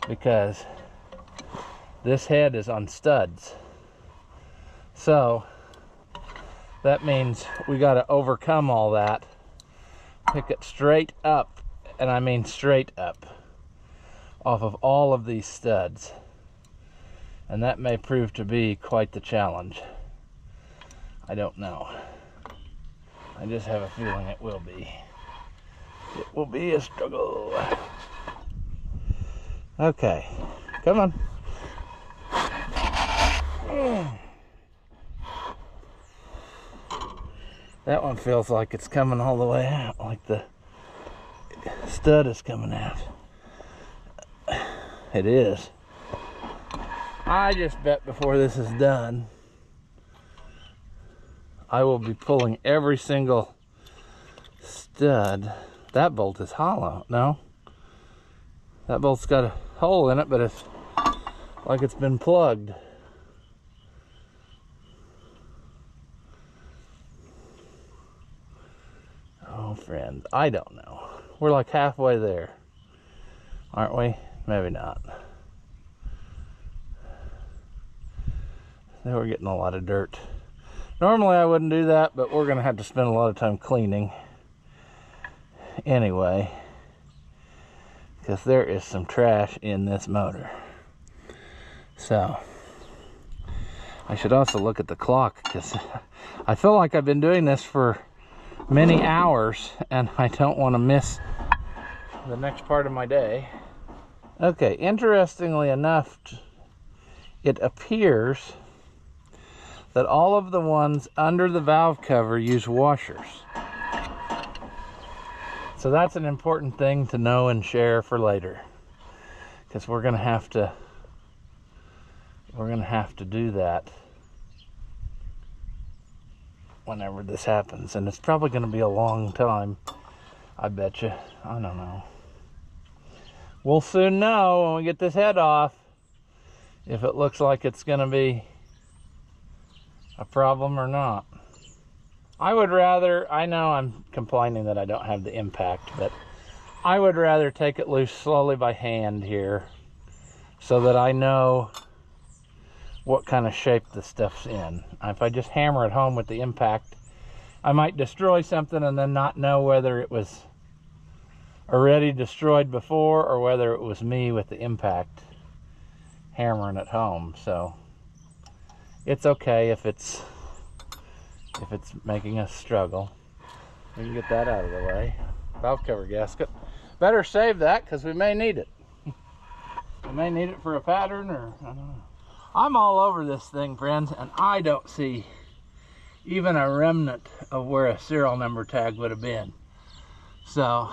A: because this head is on studs. So that means we got to overcome all that, pick it straight up, and I mean straight up, off of all of these studs. And that may prove to be quite the challenge. I don't know. I just have a feeling it will be. It will be a struggle. Okay, come on. That one feels like it's coming all the way out, like the stud is coming out. It is. I just bet before this is done, I will be pulling every single stud. That bolt is hollow. No? That bolt's got a hole in it, but it's like it's been plugged. Oh, friend, I don't know. We're like halfway there, aren't we? Maybe not. Now we're getting a lot of dirt. Normally I wouldn't do that, but we're gonna have to spend a lot of time cleaning anyway, because there is some trash in this motor. So I should also look at the clock, because I feel like I've been doing this for many hours and I don't want to miss the next part of my day. Okay, interestingly enough, it appears that all of the ones under the valve cover use washers. So that's an important thing to know and share for later, because we're gonna have to do that whenever this happens, and it's probably gonna be a long time, I bet you. I don't know. We'll soon know when we get this head off if it looks like it's gonna be a problem or not. I would rather, I know I'm complaining that I don't have the impact, but I would rather take it loose slowly by hand here so that I know what kind of shape the stuff's in. If I just hammer it home with the impact, I might destroy something and then not know whether it was already destroyed before or whether it was me with the impact hammering it home. So it's okay if it's making us struggle. We can get that out of the way. Valve cover gasket. Better save that, because we may need it. We may need it for a pattern, or I don't know. I'm all over this thing, friends, and I don't see even a remnant of where a serial number tag would have been. So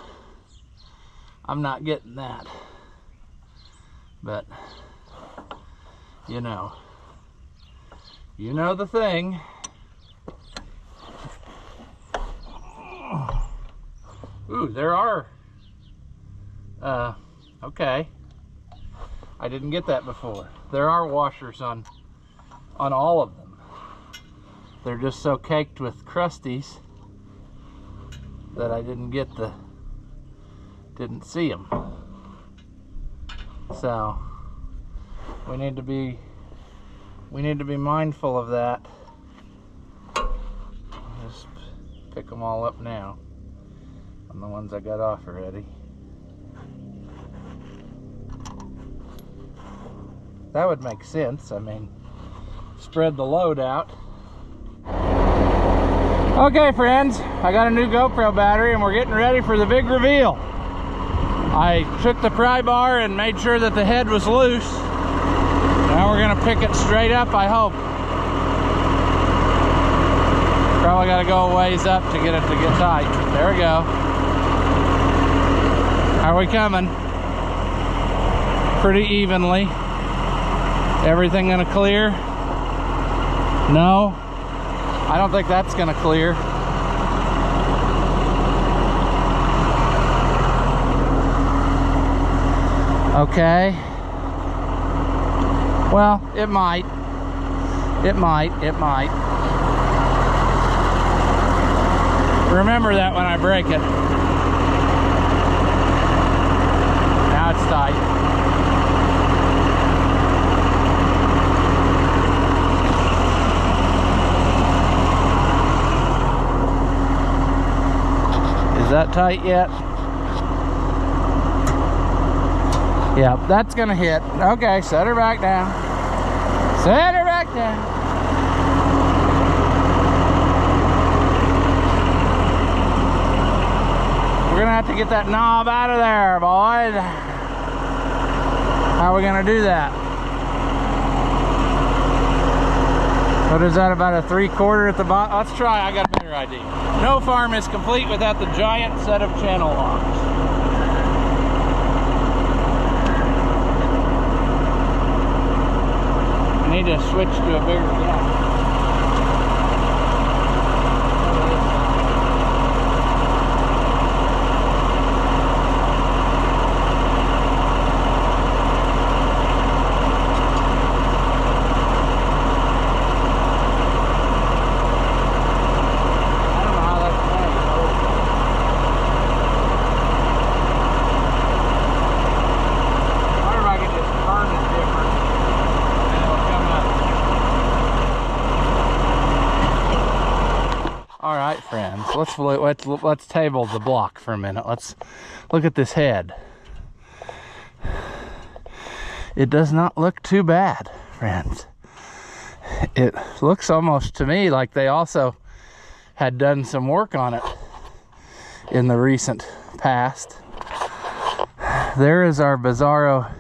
A: I'm not getting that. But you know the thing. Ooh, there are, okay. I didn't get that before. There are washers on all of them. They're just so caked with crusties that I didn't see them. So we need to be mindful of that. Just pick them all up now on the ones I got off already. That would make sense. I mean, spread the load out. Okay, friends, I got a new GoPro battery and we're getting ready for the big reveal. I took the pry bar and made sure that the head was loose. Now we're gonna pick it straight up, I hope. Probably gotta go a ways up to get it to get tight. There we go. How are we coming? Pretty evenly. Everything gonna clear? No? I don't think that's gonna clear. Okay. Well, it might. It might. Remember that when I break it. Now it's tight. Is that tight yet? Yep, that's gonna hit. Okay, set her back down. Set her back down. We're gonna have to get that knob out of there, boys. How are we gonna do that? What is that, about a 3/4 at the bottom? Let's try, I got a better idea. No farm is complete without the giant set of channel locks. I need to switch to a bigger gap. Friends, let's table the block for a minute. Let's look at this head. It does not look too bad, friends. It looks almost to me like they also had done some work on it in the recent past. There is our Bizarro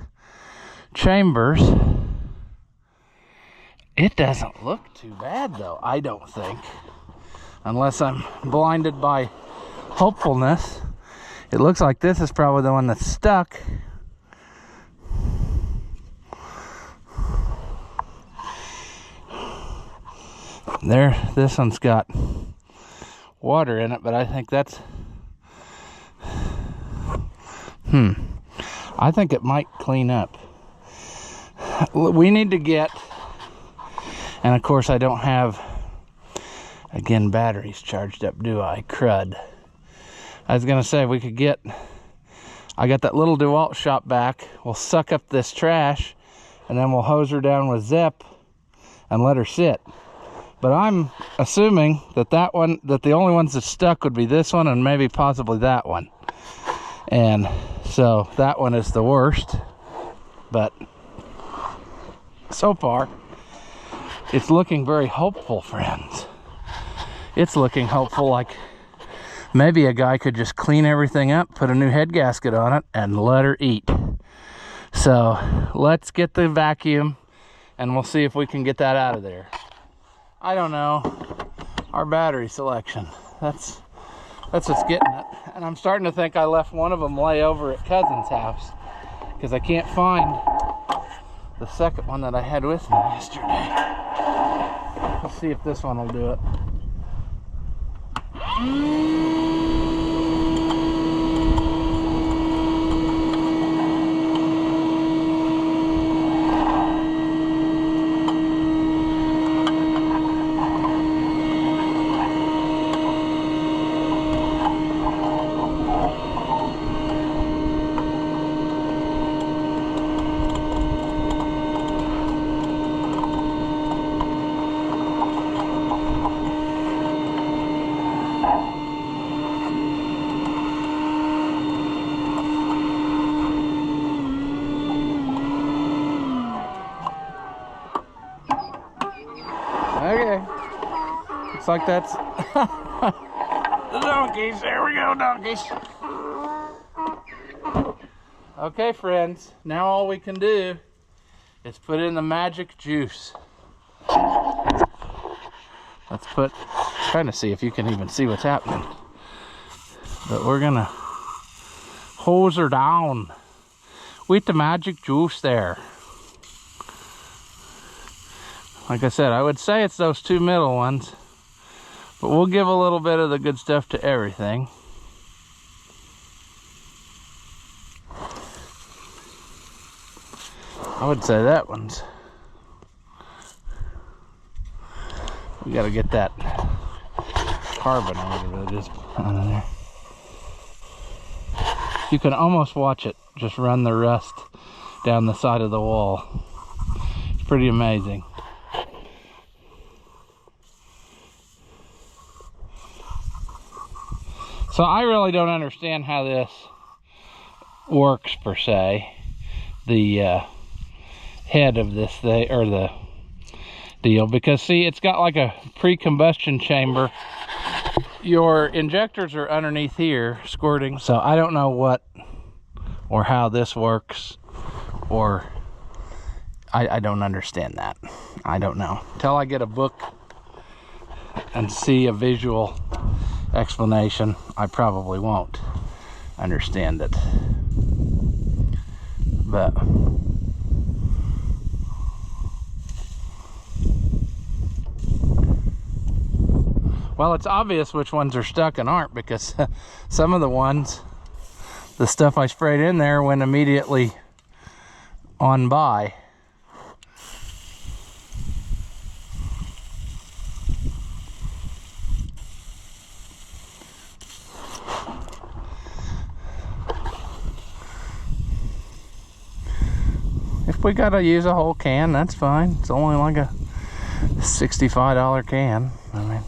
A: chambers. It doesn't look too bad though, I don't think. Unless I'm blinded by hopefulness. It looks like this is probably the one that's stuck. There, this one's got water in it, but I think that's... I think it might clean up. We need to get... And of course I don't have... Again, batteries charged up, do I? Crud. I was gonna say we could get, I got that little DeWalt shop back. We'll suck up this trash and then we'll hose her down with Zip and let her sit. But I'm assuming that that the only ones that stuck would be this one and maybe possibly that one. And so that one is the worst. But so far, it's looking very hopeful, friends. It's looking hopeful, like maybe a guy could just clean everything up, put a new head gasket on it, and let her eat. So let's get the vacuum and we'll see if we can get that out of there. I don't know. Our battery selection. That's what's getting it. And I'm starting to think I left one of them lay over at Cousin's house because I can't find the second one that I had with me yesterday. Let's see if this one will do it. Okay, looks like that's the donkeys. There we go, donkeys. Okay, friends, now all we can do is put in the magic juice. Let's trying to see if you can even see what's happening. But we're gonna hose her down with the magic juice there. Like I said, I would say it's those two middle ones, but we'll give a little bit of the good stuff to everything. I would say that one's... We gotta get that carbon or whatever it is out of there. You can almost watch it just run the rust down the side of the wall. It's pretty amazing. So I really don't understand how this works per se. the head of this thing, or the deal, because see, it's got like a pre-combustion chamber. Your injectors are underneath here squirting, so I don't know what or how this works, or I don't understand that. I don't know. Until I get a book and see a visual explanation, I probably won't understand it. But well, it's obvious which ones are stuck and aren't, because some of the ones, the stuff I sprayed in there went immediately on by. If we gotta use a whole can, that's fine. It's only like a $65 can. I mean,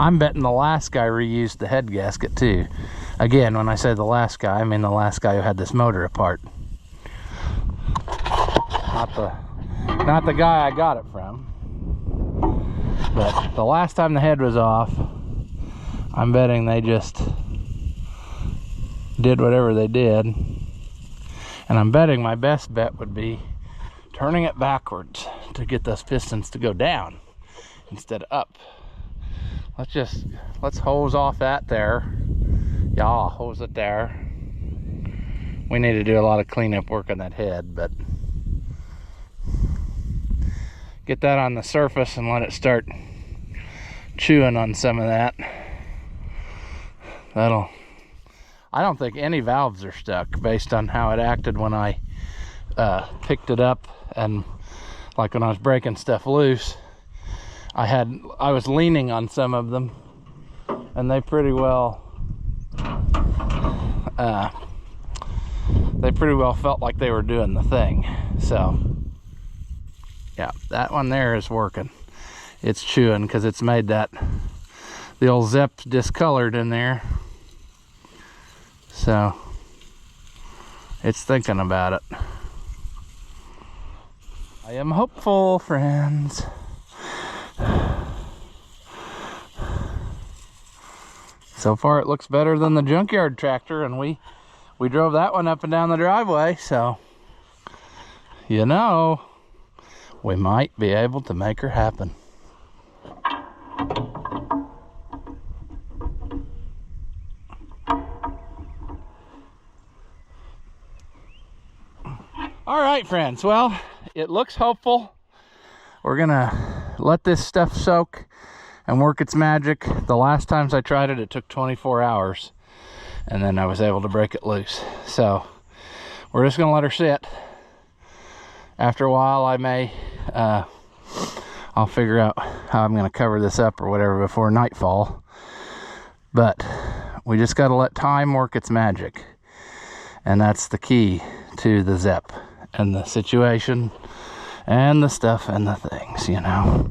A: I'm betting the last guy reused the head gasket too. Again, when I say the last guy, I mean the last guy who had this motor apart. Not the guy I got it from. But the last time the head was off, I'm betting they just did whatever they did. And I'm betting my best bet would be turning it backwards to get those pistons to go down instead of up. Let's hose off that there. Yeah, hose it there. We need to do a lot of cleanup work on that head, but get that on the surface and let it start chewing on some of that. I don't think any valves are stuck based on how it acted when I picked it up, and like when I was breaking stuff loose, I was leaning on some of them, and they pretty well felt like they were doing the thing. So yeah, that one there is working. It's chewing because it's made the old Zep's discolored in there. So it's thinking about it. I am hopeful, friends. So far it looks better than the junkyard tractor, and we drove that one up and down the driveway, so you know, we might be able to make her happen. All right, friends, well, it looks hopeful. We're gonna let this stuff soak and work its magic. The last times I tried it, it took 24 hours, and then I was able to break it loose. So we're just gonna let her sit. After a while, I may I'll figure out how I'm gonna cover this up or whatever before nightfall. But we just gotta let time work its magic, and that's the key to the Zep and the situation and the stuff and the things, you know.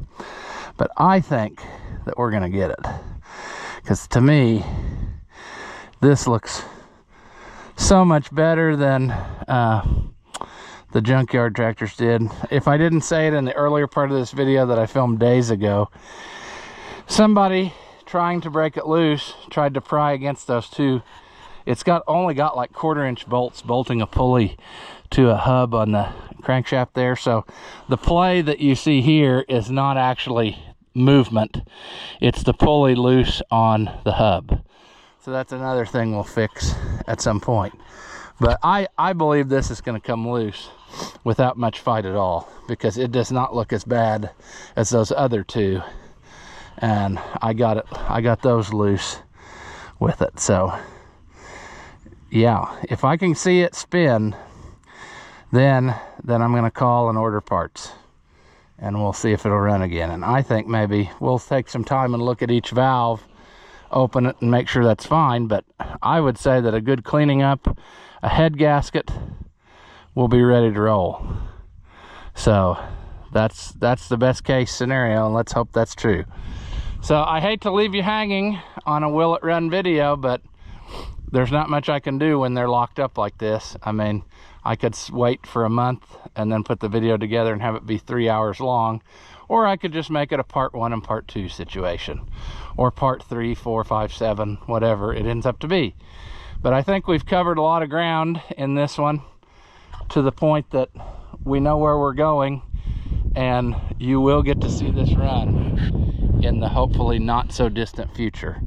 A: But I think that we're gonna get it, because to me this looks so much better than the junkyard tractors did. If I didn't say it in the earlier part of this video that I filmed days ago, somebody trying to break it loose tried to pry against those two. It's only got like 1/4-inch bolts bolting a pulley to a hub on the crankshaft there. So the play that you see here is not actually movement. It's the pulley loose on the hub. So that's another thing we'll fix at some point. But I believe this is going to come loose without much fight at all, because it does not look as bad as those other two. And I got those loose with it. So yeah, if I can see it spin, then I'm going to call and order parts, and we'll see if it'll run again. And I think maybe we'll take some time and look at each valve, open it, and make sure that's fine. But I would say that a good cleaning up, a head gasket, will be ready to roll. So that's the best case scenario, and let's hope that's true. So I hate to leave you hanging on a will it run video, but there's not much I can do when they're locked up like this. I mean, I could wait for a month and then put the video together and have it be 3 hours long, or I could just make it a part 1 and part 2 situation, or part 3, 4, 5, 7, whatever it ends up to be. But I think we've covered a lot of ground in this one, to the point that we know where we're going, and you will get to see this run in the hopefully not so distant future,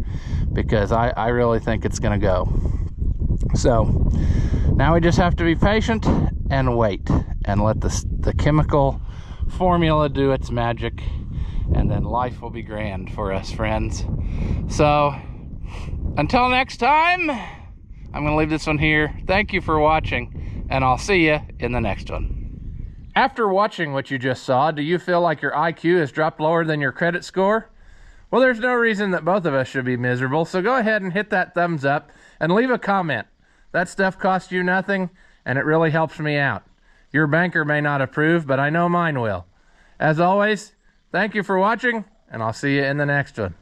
A: because I really think it's going to go. So now we just have to be patient and wait and let the chemical formula do its magic, and then life will be grand for us, friends. So until next time, I'm going to leave this one here. Thank you for watching, and I'll see you in the next one. After watching what you just saw, do you feel like your IQ has dropped lower than your credit score? Well, there's no reason that both of us should be miserable, so go ahead and hit that thumbs up and leave a comment. That stuff costs you nothing, and it really helps me out. Your banker may not approve, but I know mine will. As always, thank you for watching, and I'll see you in the next one.